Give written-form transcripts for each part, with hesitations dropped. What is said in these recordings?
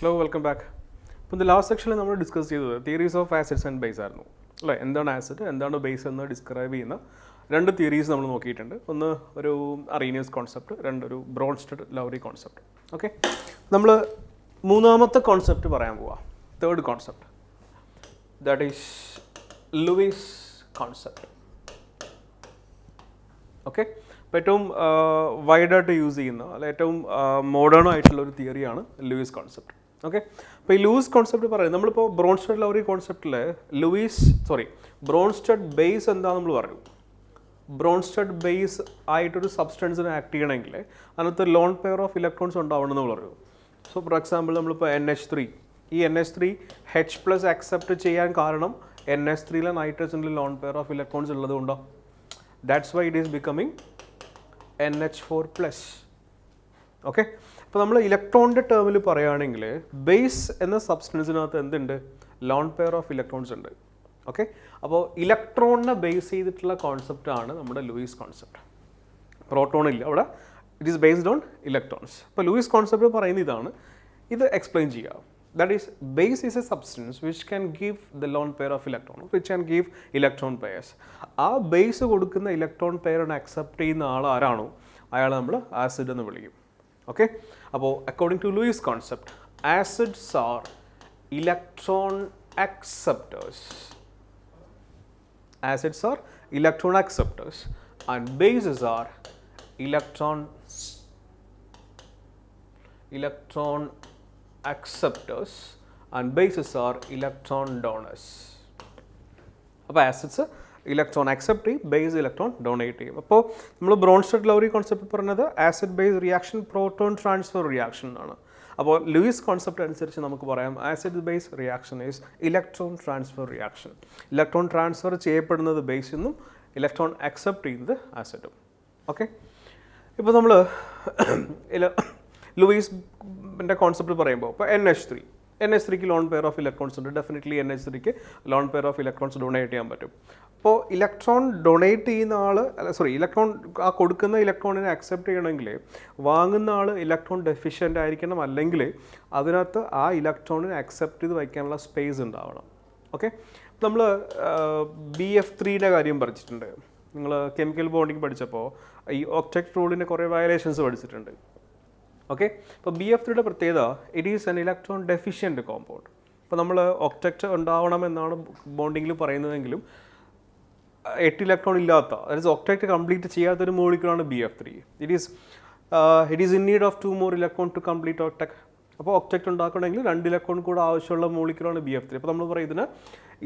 Hello, welcome back. In the last section, we discussed the theories of acids and base. What is acid and base എന്ന് describe ചെയ്യുന്ന രണ്ട് theories നമ്മൾ നോക്കിയിട്ടുണ്ട്. ഒന്ന് ഒരു Arrhenius concept, രണ്ട് ബ്രോൺസ്റ്റഡ് ലൗറി കോൺസെപ്റ്റ്. ഓക്കെ, നമ്മൾ മൂന്നാമത്തെ കോൺസെപ്റ്റ് പറയാൻ പോവാം, third concept, that is Luis concept. Okay, അപ്പോൾ ഏറ്റവും വൈഡായിട്ട് യൂസ് ചെയ്യുന്ന അല്ലെ ഏറ്റവും മോഡേൺ ആയിട്ടുള്ള ഒരു തിയറിയാണ് ലൂയിസ് കോൺസെപ്റ്റ്. ഓക്കെ, അപ്പോൾ ഈ ലൂയിസ് കോൺസെപ്റ്റ് പറയുന്നത് നമ്മളിപ്പോൾ ബ്രോൺസ്റ്റഡ് ലൗറി കോൺസെപ്റ്റിൽ ബ്രോൺസ്റ്റഡ് ബേസ് എന്താണെന്ന് നമ്മൾ പറഞ്ഞു. ബ്രോൺസ്റ്റഡ് ബേസ് ആയിട്ടൊരു സബ്സ്റ്റൻസിനെ ആക്ട് ചെയ്യണമെങ്കിൽ അതിനകത്ത് ലോൺ പെയർ ഓഫ് ഇലക്ട്രോൺസ് ഉണ്ടാവണമെന്ന് നമ്മൾ പറയും. സോ ഫോർ എക്സാമ്പിൾ നമ്മളിപ്പോൾ NH3, ഈ NH3 H+ അക്സെപ്റ്റ് ചെയ്യാൻ കാരണം NH3 നൈട്രജനിൽ ലോൺ പെയർ ഓഫ് ഇലക്ട്രോൺസ് ഉള്ളത് കൊണ്ടോ. That's why it is becoming NH4+. Okay, അപ്പോൾ നമ്മൾ ഇലക്ട്രോണിൻ്റെ ടേമിൽ പറയുകയാണെങ്കിൽ ബേസ് എന്ന സബ്സ്റ്റൻസിനകത്ത് എന്തുണ്ട്, ലോൺ പെയർ ഓഫ് ഇലക്ട്രോൺസ് ഉണ്ട്. ഓക്കെ, അപ്പോൾ ഇലക്ട്രോണിനെ ബേസ് ചെയ്തിട്ടുള്ള കോൺസെപ്റ്റാണ് നമ്മുടെ ലൂയിസ് കോൺസെപ്റ്റ്. പ്രോട്ടോൺ ഇല്ല അവിടെ, it is based on electrons. അപ്പോൾ ലൂയിസ് കോൺസെപ്റ്റ് പറയുന്ന ഇതാണ്, ഇത് എക്സ്പ്ലെയിൻ ചെയ്യുക. That is, base is a substance which can give the lone pair of electron, which can give electron pairs. ആ ബേസ് കൊടുക്കുന്ന electron പെയറിനെ അക്സെപ്റ്റ് ചെയ്യുന്ന ആളാരാണോ അയാളെ നമ്മൾ ആസിഡ് എന്ന് വിളിക്കും. ഓക്കെ, അപ്പോൾ according to Lewis concept, acids are electron acceptors. Acids are electron acceptors and bases are electron acceptors and bases are electron donors. അപ്പോൾ ആസിഡ്സ് ഇലക്ട്രോൺ അക്സെപ്റ്റ് ചെയ്യും, ബേസ് ഇലക്ട്രോൺ ഡൊണേറ്റ് ചെയ്യും. അപ്പോൾ നമ്മൾ ബ്രോൺസ്റ്റഡ് ലൗറി കോൺസെപ്റ്റ് പറഞ്ഞത് acid base reaction proton transfer reaction ആണ്. അപ്പോൾ Lewis concept അനുസരിച്ച് നമുക്ക് പറയാം acid base reaction is electron transfer reaction. Electron transfer ചെയ്യപ്പെടുന്നത് ബേസിൽ നിന്നും, ഇലക്ട്രോൺ അക്സെപ്റ്റ് ചെയ്യുന്നത് ആസിഡും. ഓക്കെ, ഇപ്പോൾ നമ്മൾ ലൂയിസിൻ്റെ കോൺസെപ്റ്റ് പറയുമ്പോൾ ഇപ്പോൾ NH3ക്ക് ലോൺ പെയർ ഓഫ് ഇലക്ട്രോൺസ് ഉണ്ട്. ഡെഫിനറ്റ്ലി NH3ക്ക് lone pair of electrons donate ചെയ്യാൻ പറ്റും. അപ്പോൾ ഇലക്ട്രോൺ ഡൊണേറ്റ് ചെയ്യുന്ന ആൾ ഇലക്ട്രോൺ ആ കൊടുക്കുന്ന ഇലക്ട്രോണിനെ അക്സെപ്റ്റ് ചെയ്യണമെങ്കിൽ വാങ്ങുന്ന ആൾ ഇലക്ട്രോൺ ഡെഫിഷ്യൻ്റ് ആയിരിക്കണം, അല്ലെങ്കിൽ അതിനകത്ത് ആ ഇലക്ട്രോണിനെ അക്സെപ്റ്റ് ചെയ്ത് വയ്ക്കാനുള്ള സ്പേസ് ഉണ്ടാവണം. ഓക്കെ, നമ്മൾ BF3യുടെ കാര്യം പഠിച്ചിട്ടുണ്ട്. നിങ്ങൾ കെമിക്കൽ ബോണ്ടിങ് പഠിച്ചപ്പോൾ ഈ ഒക്ടറ്റ് റൂളിൻ്റെ കുറേ വയലേഷൻസ് പഠിച്ചിട്ടുണ്ട്. ഓക്കെ, ഇപ്പോൾ BF3യുടെ പ്രത്യേകത, it is an electron deficient compound. ഇപ്പോൾ നമ്മൾ ഒക്ടറ്റ് ഉണ്ടാവണമെന്നാണ് ബോണ്ടിങ്ങിൽ പറയുന്നതെങ്കിലും 8 ഇലക്ട്രോൺ ഇല്ലാത്ത, അതായത് ഒക്ടറ്റ് കംപ്ലീറ്റ് ചെയ്യാത്തൊരു മോളിക്യൂളാണ് BF3. It is in need of 2 more electron to complete octet. അപ്പോൾ ഒക്ടറ്റ് ഉണ്ടാക്കണമെങ്കിൽ 2 ഇലക്ട്രോൺ കൂടെ ആവശ്യമുള്ള മോളിക്യൂളാണ് BF3. അപ്പോൾ നമ്മൾ പറയുന്നതിന്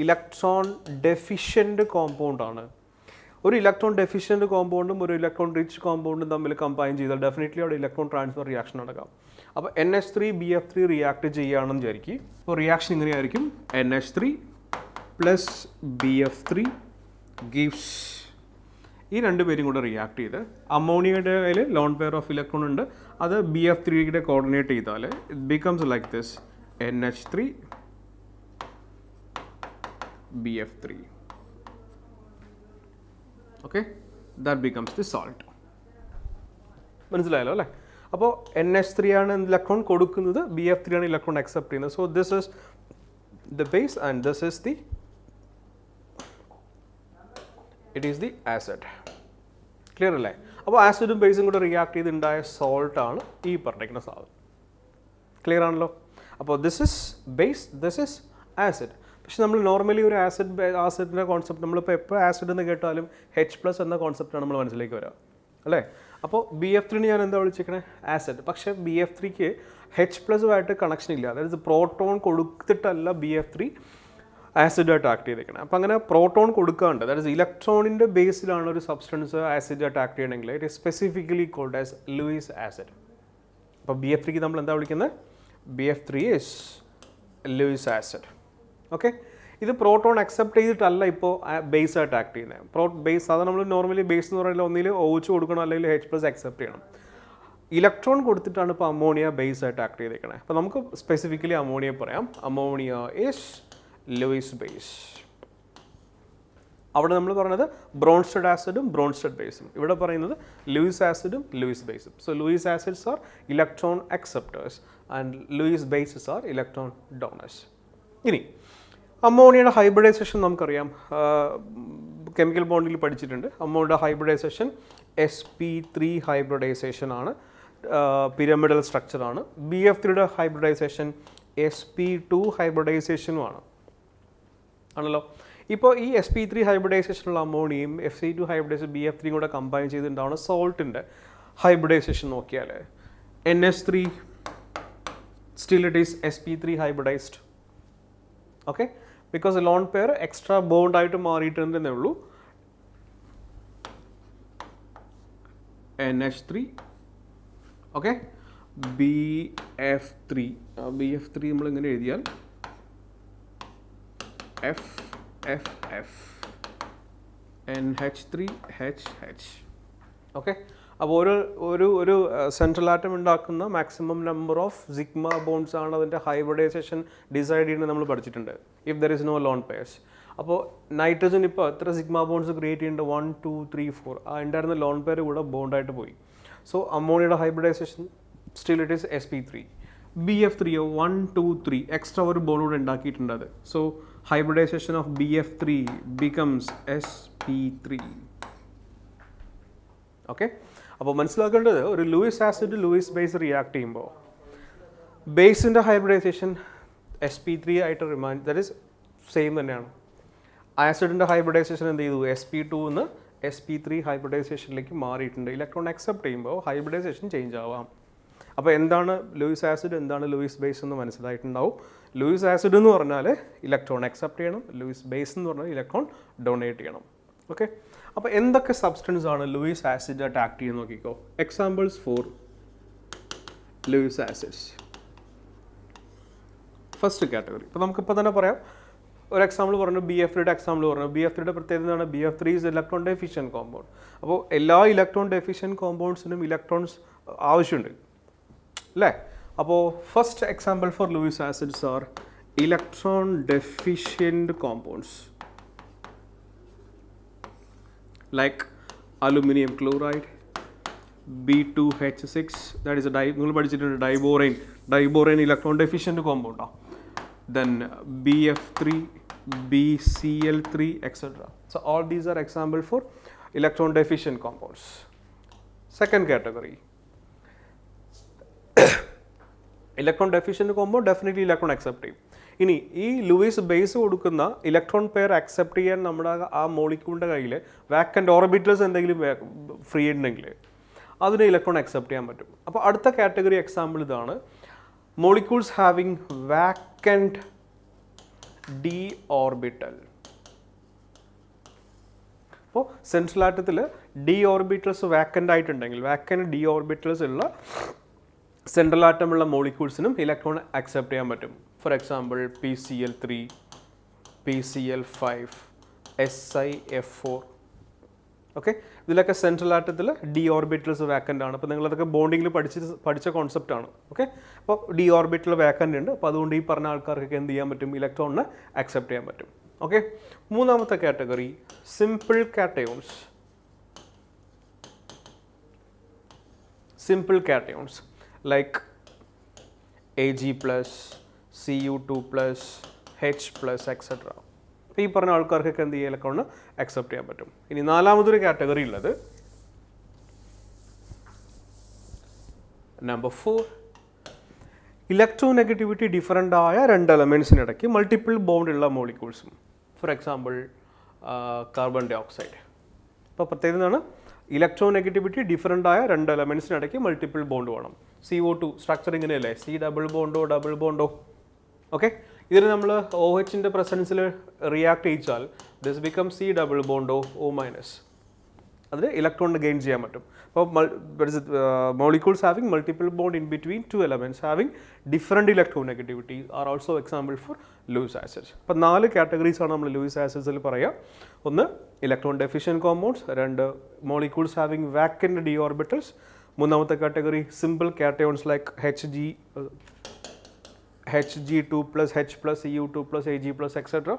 ഇലക്ട്രോൺ ഡെഫിഷ്യൻറ്റ് കോമ്പൗണ്ടാണ്. ഒരു ഇലക്ട്രോൺ ഡെഫിഷ്യൻറ്റ് കോമ്പൗണ്ടും ഒരു ഇലക്ട്രോൺ റിച്ച് കോമ്പൗണ്ടും തമ്മിൽ കമ്പൈൻ ചെയ്താൽ ഡെഫിനറ്റ്ലി അവിടെ ഇലക്ട്രോൺ ട്രാൻസ്ഫർ റിയാക്ഷൻ നടക്കാം. അപ്പോൾ NH3 BF3 റിയാക്ട് ചെയ്യുകയാണെന്ന് വിചാരിക്കും. അപ്പോൾ റിയാക്ഷൻ ഇങ്ങനെയായിരിക്കും, NH3 + BF3 gives, ഈ രണ്ട് പേരും കൂടെ റിയാക്ട് ചെയ്ത് അമോണിയയുടെ കയ്യിൽ ലോൺ പെയർ ഓഫ് ഇലക്ട്രോൺ ഉണ്ട്, അത് BF3യുടെ കോർഡിനേറ്റ് ചെയ്താൽ it becomes like this, NH3 BF3. Okay, that becomes the salt. മനസ്സിലായല്ലോ അല്ലേ? അപ്പോൾ NH3 ആണ് ഇലക്ട്രോൺ കൊടുക്കുന്നത്, BF3 ആണ് ഇലക്ട്രോൺ അക്സെപ്റ്റ് ചെയ്യുന്നത്. So this is the base and this is the acid. Clear അല്ലേ? അപ്പോൾ ആസിഡും ബേസും കൂടെ റിയാക്ട് ചെയ്തുണ്ടായ സോൾട്ടാണ് ഈ പറഞ്ഞിരിക്കുന്ന സാധനം. ക്ലിയർ ആണല്ലോ? അപ്പോൾ this is base, this is acid. പക്ഷെ നമ്മൾ നോർമലി ഒരു ആസിഡിൻ്റെ കോൺസെപ്റ്റ് നമ്മളിപ്പോൾ എപ്പോൾ ആസിഡ് എന്ന് കേട്ടാലും H+ എന്ന കോൺസെപ്റ്റാണ് നമ്മൾ മനസ്സിലേക്ക് വരിക അല്ലേ? അപ്പോൾ BF3 ഞാൻ എന്താ വിളിച്ചിരിക്കണേ, ആസിഡ്. പക്ഷേ BF3ക്ക് H+ആയിട്ട് കണക്ഷൻ ഇല്ല, അതായത് പ്രോട്ടോൺ കൊടുത്തിട്ടല്ല BF3 ആസിഡായിട്ട് ആക്ട് ചെയ്തേക്കണം. അപ്പോൾ അങ്ങനെ പ്രോട്ടോൺ കൊടുക്കാണ്ട്, അതായത് ഇലക്ട്രോണിൻ്റെ ബേസിലാണ് ഒരു സബ്സ്റ്റൻസ് ആസിഡായിട്ട് ആക്ട് ചെയ്യണമെങ്കിൽ it is specifically called as Lewis acid. അപ്പോൾ BF3ക്ക് നമ്മൾ എന്താ വിളിക്കുന്നത്, BF3 is Lewis acid. Okay, ഇത് പ്രോട്ടോൺ അക്സെപ്റ്റ് ചെയ്തിട്ടല്ല ഇപ്പോൾ ബേസ് ആയിട്ട് ആക്ട് ചെയ്യുന്നത്. ബേസ് അത് നമ്മൾ നോർമലി ബേസ് എന്ന് പറയുന്നത് ഒന്നിൽ OH കൊടുക്കണം, അല്ലെങ്കിൽ H+ അക്സെപ്റ്റ് ചെയ്യണം. ഇലക്ട്രോൺ കൊടുത്തിട്ടാണ് ഇപ്പോൾ അമോണിയ ബേസ് ആയിട്ട് ആക്ട് ചെയ്തേക്കണേ. അപ്പോൾ നമുക്ക് സ്പെസിഫിക്കലി അമോണിയ പറയാം, അമോണിയ ഈസ് ലൂയിസ് ബേസ്. അവിടെ നമ്മൾ പറയുന്നത് ബ്രോൺസ്റ്റഡ് ആസിഡും ബ്രോൺസ്റ്റഡ് ബേസും, ഇവിടെ പറയുന്നത് ലൂയിസ് ആസിഡും ലൂയിസ് ബേസും. So Lewis acids are electron acceptors, and Lewis bases are electron donors. ഇനി അമോണിയയുടെ ഹൈബ്രിഡൈസേഷൻ നമുക്കറിയാം, കെമിക്കൽ ബോണ്ടിൽ പഠിച്ചിട്ടുണ്ട്. അമോണിയയുടെ ഹൈബ്രിഡൈസേഷൻ sp3 ഹൈബ്രിഡൈസേഷൻ ആണ്, പിരമിഡൽ സ്ട്രക്ചറാണ്. BF3യുടെ ഹൈബ്രിഡൈസേഷൻ sp2 ഹൈബ്രിഡൈസേഷനുമാണ് ആണല്ലോ. ഇപ്പോൾ ഈ sp3 ഹൈബ്രിഡൈസേഷനുള്ള അമോണിയയും Fc2 ഹൈബ്രിഡൈസേഷൻ BF3 കൂടെ കമ്പൈൻ ചെയ്തിട്ടുണ്ടാവുന്ന സോൾട്ടിൻ്റെ ഹൈബ്രിഡൈസേഷൻ നോക്കിയാൽ NH3 still it is sp3 hybridized. Okay, because a lone pair extra bond ആയിട്ട് മാറിയിട്ടുണ്ടെന്നേ ഉള്ളൂ. NH3 ഓക്കെ, BF3 നമ്മൾ ഇങ്ങനെ എഴുതിയാൽ FFF NH3HH. ഓക്കെ, അപ്പോൾ ഒരു സെൻട്രൽ ആറ്റം ഉണ്ടാക്കുന്ന maximum number of sigma bonds ആണ് അതിൻ്റെ ഹൈബ്രിഡൈസേഷൻ ഡിസൈഡ് ചെയ്യുന്നത് നമ്മൾ പഠിച്ചിട്ടുണ്ട്, if there is no lone pairs. അപ്പോൾ നൈട്രജൻ ഇപ്പോൾ എത്ര സിഗ്മ ബോൺസ് ക്രിയേറ്റ് ചെയ്യുന്നുണ്ട്? 1 2 3 4. ആ ഉണ്ടായിരുന്ന ലോൺ പെയർ കൂടെ ബോണ്ടായിട്ട് പോയി. സോ അമോണിയയുടെ hybridization still it is sp3. BF3 1 2 3 extra ഒരു ബോണ്ട് കൂടെ ഉണ്ടാക്കിയിട്ടുണ്ട് അത്. So hybridization of BF3 becomes sp3. Okay, അപ്പോൾ മനസ്സിലാക്കേണ്ടത് ഒരു Lewis acid Lewis base react ചെയ്യുമ്പോൾ ബേസിൻ്റെ ഹൈബ്രിഡൈസേഷൻ sp3 ആയിട്ട് റിമൈൻഡ്, ദറ്റ് ഈസ് സെയിം തന്നെയാണ്. ആസിഡിൻ്റെ ഹൈബ്രിഡൈസേഷൻ എന്ത് ചെയ്തു? sp2 നിന്ന് sp3 ഹൈബ്രിഡൈസേഷനിലേക്ക് മാറിയിട്ടുണ്ട്. ഇലക്ട്രോൺ അക്സെപ്റ്റ് ചെയ്യുമ്പോൾ ഹൈബ്രിഡൈസേഷൻ ചേഞ്ച് ആവാം. അപ്പോൾ എന്താണ് ലൂയിസ് ആസിഡ്, എന്താണ് ലൂയിസ് ബേസ് എന്ന് മനസ്സിലായിട്ടുണ്ടാവും. ലൂയിസ് ആസിഡ് എന്ന് പറഞ്ഞാൽ ഇലക്ട്രോൺ അക്സെപ്റ്റ് ചെയ്യണം, ലൂയിസ് ബേസ് എന്ന് പറഞ്ഞാൽ ഇലക്ട്രോൺ ഡൊണേറ്റ് ചെയ്യണം. ഓക്കെ, അപ്പോൾ എന്തൊക്കെ സബ്സ്റ്റൻസ് ആണ് ലൂയിസ് ആസിഡ് ആയിട്ട് ആക്ട് ചെയ്യുന്നത് നോക്കിക്കോ. Examples for Lewis acids. First category ഇപ്പോൾ നമുക്കിപ്പോൾ തന്നെ പറയാം. ഒരു എക്സാമ്പിൾ പറഞ്ഞു, BF3യുടെ എക്സാമ്പിൾ പറഞ്ഞു. BF3യുടെ പ്രത്യേകത എന്താണ്? BF3 is electron deficient compound. അപ്പോൾ എല്ലാ ഇലക്ട്രോൺ ഡെഫിഷ്യൻറ്റ് കോമ്പൗണ്ട്സിനും ഇലക്ട്രോൺസ് ആവശ്യമുണ്ട് അല്ലേ? അപ്പോൾ first example for Lewis acids are electron deficient compounds like aluminum chloride, B2H6, that is a നിങ്ങൾ പഠിച്ചിട്ടുണ്ട് diborane electron deficient compound. then BF3, BCl3 etc. so all these are example for electron deficient compounds. Second category electron deficient compound definitely electron accept ചെയ്യും. ഇനി ഈ Luis base കൊടുക്കുന്ന electron pair accept ചെയ്യാൻ നമ്മുടെ ആ മോളിക്യൂളിൻ്റെ കയ്യിൽ വാക്കൻ്റ് ഓർബിറ്റൽസ് എന്തെങ്കിലും free ഉണ്ടെങ്കിൽ അതിന് ഇലക്ട്രോൺ അക്സെപ്റ്റ് ചെയ്യാൻ പറ്റും. അപ്പോൾ അടുത്ത കാറ്റഗറി എക്സാമ്പിൾ ഇതാണ്, molecules having vacant D orbital. അപ്പോൾ സെൻട്രൽ ആറ്റത്തിൽ ഡി ഓർബിറ്റൽസ് വാക്കൻ്റ് ആയിട്ടുണ്ടെങ്കിൽ, വാക്കൻ്റ് ഡി ഓർബിറ്റൽസ് ഉള്ള സെൻട്രൽ ആറ്റമുള്ള മോളിക്യൂൾസിനും ഇലക്ട്രോൺ അക്സെപ്റ്റ് ചെയ്യാൻ പറ്റും. For example PCl3, PCl5, SiF4. Okay, ഇതിലൊക്കെ സെൻട്രൽ ആറ്റത്തിൽ ഡി ഓർബിറ്റൽസ് വാക്കൻ്റ് ആണ്. അപ്പോൾ നിങ്ങളതൊക്കെ ബോണ്ടിങ്ങിൽ പഠിച്ച കോൺസെപ്റ്റ് ആണ്. ഓക്കെ, അപ്പോൾ ഡി ഓർബിറ്റൽ വാക്കൻ്റ് ഉണ്ട്. അപ്പോൾ അതുകൊണ്ട് ഈ പറഞ്ഞ ആൾക്കാർക്കൊക്കെ എന്ത് ചെയ്യാൻ പറ്റും? ഇലക്ട്രോണിനെ അക്സെപ്റ്റ് ചെയ്യാൻ പറ്റും. ഓക്കെ, മൂന്നാമത്തെ category simple cations. Simple cations like Ag+, Cu2+, H+, etc. ഈ പറഞ്ഞ ആൾക്കാർക്കൊക്കെ എന്ത് ചെയ്യുക? ഇലക്ട്രോണിനെ അക്സെപ്റ്റ് ചെയ്യാൻ പറ്റും. ഇനി നാലാമതൊരു കാറ്റഗറി ഉള്ളത് നമ്പർ 4, ഇലക്ട്രോനെഗറ്റിവിറ്റി ഡിഫറൻ്റ് ആയ രണ്ട് എലമെൻറ്റ്സിനിടയ്ക്ക് മൾട്ടിപ്പിൾ ബോണ്ട് ഉള്ള മോളിക്യൂൾസും. ഫോർ എക്സാമ്പിൾ കാർബൺ ഡൈ ഓക്സൈഡ്. ഇപ്പോൾ പ്രത്യേകത എന്താണ്? ഇലക്ട്രോനെഗറ്റിവിറ്റി ഡിഫറൻ്റ് ആയ രണ്ട് എലമെൻറ്റ്സിനിടയ്ക്ക് മൾട്ടിപ്പിൾ ബോണ്ട് വേണം. CO2 സ്ട്രക്ചർ ഇങ്ങനെയല്ലേ? C double ബോണ്ടോ. ഓക്കെ, ഇതിന് നമ്മൾ OHൻ്റെ പ്രസൻസിൽ റിയാക്ട് ചെയ്യിച്ചാൽ ദിസ് ബിക്കം C ഡബിൾ ബോണ്ടോ O-. അതിൽ ഇലക്ട്രോൺ ഗെയിൻ ചെയ്യാൻ പറ്റും. അപ്പോൾ molecules having multiple bond in between two elements having different electronegativity are also example for Lewis acids. അപ്പോൾ 4 കാറ്റഗറീസാണ് നമ്മൾ ലൂയിസ് ആസിഡ്സിൽ പറയുക. ഒന്ന് ഇലക്ട്രോൺ ഡെഫിഷ്യൻറ്റ് കോമ്പൗണ്ട്സ്, രണ്ട് molecules having vacant D orbitals, മൂന്നാമത്തെ category simple cations like Hg2+, H+, Cu2+, Ag+, etc.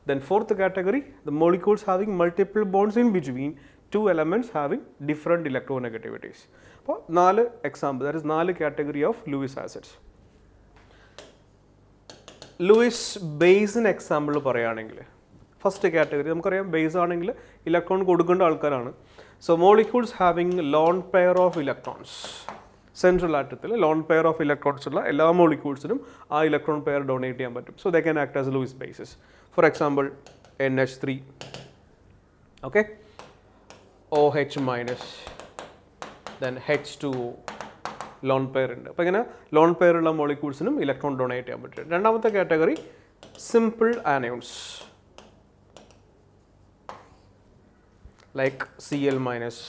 Then fourth category, the molecules having multiple bonds in between two elements having different electronegativities. അപ്പോൾ 4 example, that is 4 category of Lewis acids. Lewis ബേസിന് example പറയുകയാണെങ്കിൽ first category നമുക്കറിയാം base ആണെങ്കിൽ electron കൊടുക്കേണ്ട ആൾക്കാരാണ്. So molecules having lone pair of electrons, central ആറ്റത്തിൽ lone pair of electrons ഉള്ള എല്ലാ മോളിക്യൂൾസിനും ആ ഇലക്ട്രോൺ പെയർ ഡൊണേറ്റ് ചെയ്യാൻ പറ്റും. So they can act as Lewis bases. For example NH3, okay, OH minus, then H2O, lone pair ഉണ്ട്. അപ്പോൾ ഇങ്ങനെ ലോൺ പെയർ ഉള്ള മോളിക്യൂൾസിനും ഇലക്ട്രോൺ ഡൊണേറ്റ് ചെയ്യാൻ പറ്റും. രണ്ടാമത്തെ category simple anions like Cl minus.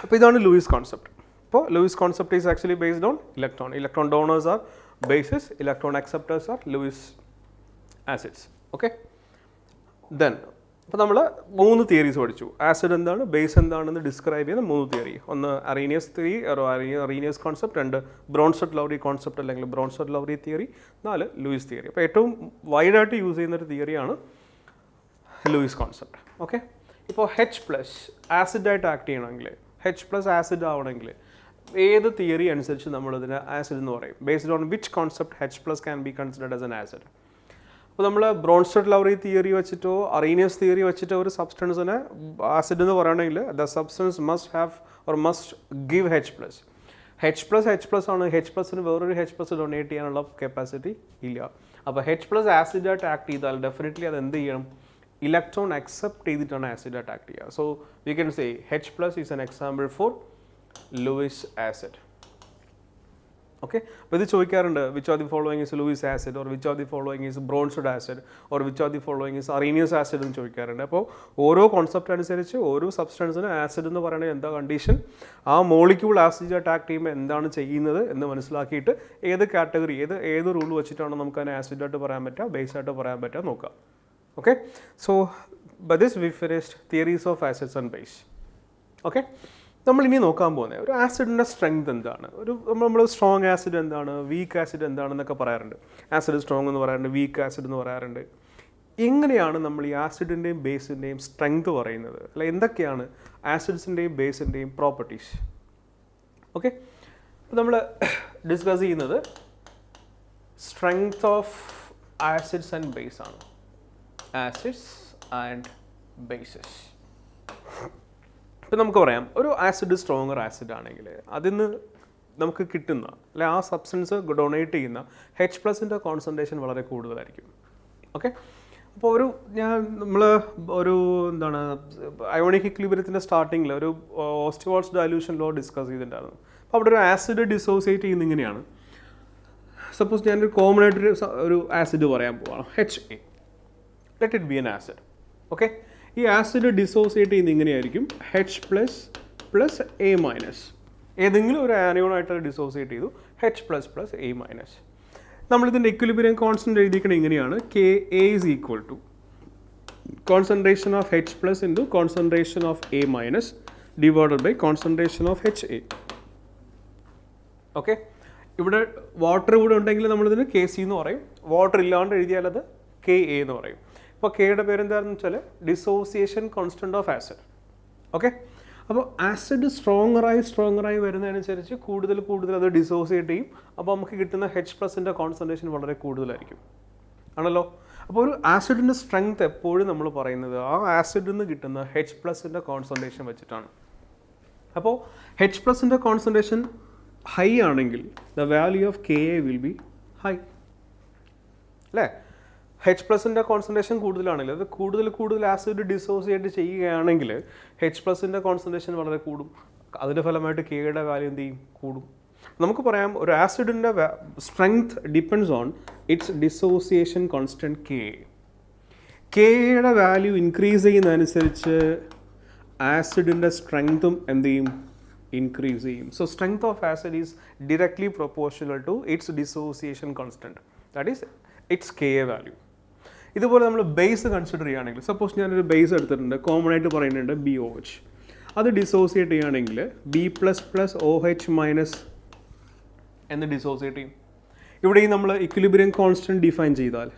അപ്പോൾ ഇതാണ് ലൂയിസ് കോൺസെപ്റ്റ്. അപ്പോൾ Lewis concept is actually based on electron. Electron donors are bases, electron acceptors are Lewis acids. Okay, then അപ്പോൾ നമ്മൾ 3 തിയറീസ് പഠിച്ചു. ആസിഡ് എന്താണ്, ബേസ് എന്താണെന്ന് ഡിസ്ക്രൈബ് ചെയ്യുന്ന 3 തിയറി. ഒന്ന് Arrhenius theory, Arrhenius concept. 2 Bronsted Lowry concept അല്ലെങ്കിൽ Bronsted Lowry theory. 4 Lewis theory. അപ്പോൾ ഏറ്റവും വൈഡായിട്ട് യൂസ് ചെയ്യുന്നൊരു തിയറിയാണ് ലൂയിസ് കോൺസെപ്റ്റ്. ഓക്കെ, ഇപ്പോൾ H+ ആസിഡായിട്ട് ആക്ട് ചെയ്യണമെങ്കിൽ, H+ ആസിഡ് ആവണമെങ്കിൽ ഏത് തിയറി അനുസരിച്ച് നമ്മളിതിനെ ആസിഡ് എന്ന് പറയും? Based on which concept H+ can be considered as an acid? അപ്പോൾ നമ്മൾ ബ്രോൺസ്റ്റഡ്-ലൗറി തിയറി വെച്ചിട്ടോ അറീനിയസ് തിയറി വെച്ചിട്ടോ ഒരു സബ്സ്റ്റൻസിനെ ആസിഡ് എന്ന് പറയുകയാണെങ്കിൽ the substance must have or must give H+. H+ ആണ്. H+ന് വേറൊരു H+ ഡൊണേറ്റ് ചെയ്യാനുള്ള കപ്പാസിറ്റി ഇല്ല. അപ്പോൾ H+ ആസിഡായിട്ട് ആക്ട് ചെയ്താൽ ഡെഫിനറ്റ്ലി അത് എന്ത് ചെയ്യണം? ഇലക്ട്രോൺ അക്സെപ്റ്റ് ചെയ്തിട്ടാണ് ആസിഡായിട്ട് ആക്ട് ചെയ്യുക. So we can say H+ is an example for Luis acid. Okay, അപ്പോൾ ഇത് ചോദിക്കാറുണ്ട്, which are the following is Lewis acid, or which are the following is Bronsted acid, or which are the following is Arrhenius acid എന്ന് ചോദിക്കാറുണ്ട്. അപ്പോൾ ഓരോ concept അനുസരിച്ച് ഓരോ സബ്സ്റ്റൻസിന് acid എന്ന് പറയുന്നത് എന്താ കണ്ടീഷൻ, ആ മോളിക്യൂൾ ആസിഡായിട്ട് ആക്ട് ചെയ്യുമ്പോൾ എന്താണ് ചെയ്യുന്നത് എന്ന് മനസ്സിലാക്കിയിട്ട് ഏത് കാറ്റഗറി ഏത് റൂൾ വെച്ചിട്ടാണ് നമുക്ക് അതിനെ ആസിഡായിട്ട് പറയാൻ പറ്റുക, ബേസായിട്ട് പറയാൻ പറ്റുക നോക്കാം. Okay, so by this we finished theories of acids and base. Okay, നമ്മളിനി നോക്കാൻ പോകുന്നത് ഒരു ആസിഡിൻ്റെ സ്ട്രെങ്ത് എന്താണ്, നമ്മൾ സ്ട്രോങ് ആസിഡ് എന്താണ്, വീക്ക് ആസിഡ് എന്താണെന്നൊക്കെ പറയാറുണ്ട്. ആസിഡ് സ്ട്രോങ് എന്ന് പറയാറുണ്ട്, വീക്ക് ആസിഡ് എന്ന് പറയാറുണ്ട്. എങ്ങനെയാണ് നമ്മൾ ഈ ആസിഡിൻ്റെയും ബേസിൻ്റെയും സ്ട്രെങ്ത് പറയുന്നത്? അല്ല, എന്തൊക്കെയാണ് ആസിഡ്സിൻ്റെയും ബേസിൻ്റെയും പ്രോപ്പർട്ടീസ്? ഓക്കെ, അപ്പോൾ നമ്മൾ ഡിസ്കസ് ചെയ്യുന്നത് strength of acids and base ആണ്. Acids and bases. ഇപ്പം നമുക്ക് പറയാം, ഒരു ആസിഡ് സ്ട്രോങ്ങർ ആസിഡ് ആണെങ്കിൽ അതിന് നമുക്ക് കിട്ടുന്ന അല്ലെ ആ സബ്സ്റ്റൻസ് ഡൊണേറ്റ് ചെയ്യുന്ന H+ൻ്റെ കോൺസെൻട്രേഷൻ വളരെ കൂടുതലായിരിക്കും. ഓക്കെ, അപ്പോൾ നമ്മൾ എന്താണ് അയോണിക് ഇക്വിലിബ്രിയത്തിൻ്റെ സ്റ്റാർട്ടിങ്ങിൽ ഒരു ഓസ്റ്റിവാൾസ് ഡൈല്യൂഷൻ ലോ ഡിസ്കസ് ചെയ്തിട്ടുണ്ടായിരുന്നു. അപ്പോൾ അവിടെ ഒരു ആസിഡ് ഡിസോസിയേറ്റ് ചെയ്യുന്ന ഇങ്ങനെയാണ്. സപ്പോസ് ഞാനൊരു കോമൺ ആയിട്ടൊരു ഒരു ആസിഡ് പറയാൻ പോവാണ്, HA. Let it be N acid. Okay, ഈ ആസിഡ് ഡിസോസിയേറ്റ് ചെയ്യുന്ന ഇങ്ങനെയായിരിക്കും, H+ A-. ഏതെങ്കിലും ഒരു ആനയോണായിട്ട് ഡിസോസിയേറ്റ് ചെയ്തു, H++ A-. നമ്മളിതിൻ്റെ ഇക്വിലിബ്രിയം കോൺസ്റ്റന്റ് എഴുതിയിരിക്കുന്നത് ഇങ്ങനെയാണ്, Ka is equal to concentration of H+ into concentration of A- divided by concentration of HA. Okay, ഇവിടെ വാട്ടർ കൂടെ ഉണ്ടെങ്കിൽ നമ്മളിതിന് Kc എന്ന് പറയും, വാട്ടർ ഇല്ലാണ്ട് എഴുതിയാൽ അത് Ka എന്ന് പറയും. അപ്പോൾ കെയുടെ പേരെന്താണെന്ന് വെച്ചാൽ dissociation constant of acid. Okay, അപ്പോൾ ആസിഡ് സ്ട്രോങ്ങറായി വരുന്നതനുസരിച്ച് കൂടുതൽ അത് ഡിസോസിയേറ്റ് ചെയ്യും. അപ്പോൾ നമുക്ക് കിട്ടുന്ന H+ൻ്റെ കോൺസെൻട്രേഷൻ വളരെ കൂടുതലായിരിക്കും, ആണല്ലോ. അപ്പോൾ ഒരു ആസിഡിൻ്റെ സ്ട്രെങ്ത് എപ്പോഴും നമ്മൾ പറയുന്നത് ആ ആസിഡിൽ നിന്ന് കിട്ടുന്ന H+ൻ്റെ കോൺസെൻട്രേഷൻ വെച്ചിട്ടാണ്. അപ്പോൾ H+ൻ്റെ കോൺസെൻട്രേഷൻ ഹൈ ആണെങ്കിൽ the value of Ka will be high, അല്ലേ? H+ൻ്റെ കോൺസെൻട്രേഷൻ കൂടുതലാണെങ്കിൽ അത് കൂടുതൽ ആസിഡ് ഡിസോസിയേറ്റ് ചെയ്യുകയാണെങ്കിൽ H+ൻ്റെ കോൺസെൻട്രേഷൻ വളരെ കൂടും. അതിൻ്റെ ഫലമായിട്ട് കെയുടെ വാല്യൂ എന്ത് ചെയ്യും? കൂടും. നമുക്ക് പറയാം ഒരു ആസിഡിൻ്റെ strength depends on its dissociation constant Ka. കെയുടെ വാല്യൂ ഇൻക്രീസ് ചെയ്യുന്നതനുസരിച്ച് ആസിഡിൻ്റെ സ്ട്രെങ്തും എന്ത് ചെയ്യും? ഇൻക്രീസ് ചെയ്യും. So strength of acid is directly proportional to its dissociation constant, that is its Ka value. ഇതുപോലെ നമ്മൾ ബേസ് കൺസിഡർ ചെയ്യുകയാണെങ്കിൽ, സപ്പോസ് ഞാനൊരു ബേസ് എടുത്തിട്ടുണ്ട്, കോമൺ ആയിട്ട് പറയുന്നുണ്ട് BOH. അത് ഡിസോസിയേറ്റ് ചെയ്യുകയാണെങ്കിൽ B++OH- എന്ന് ഡിസോസിയേറ്റ് ചെയ്യും. ഇവിടെ നമ്മൾ ഇക്വിലിബ്രിയം കോൺസ്റ്റന്റ് ഡിഫൈൻ ചെയ്താൽ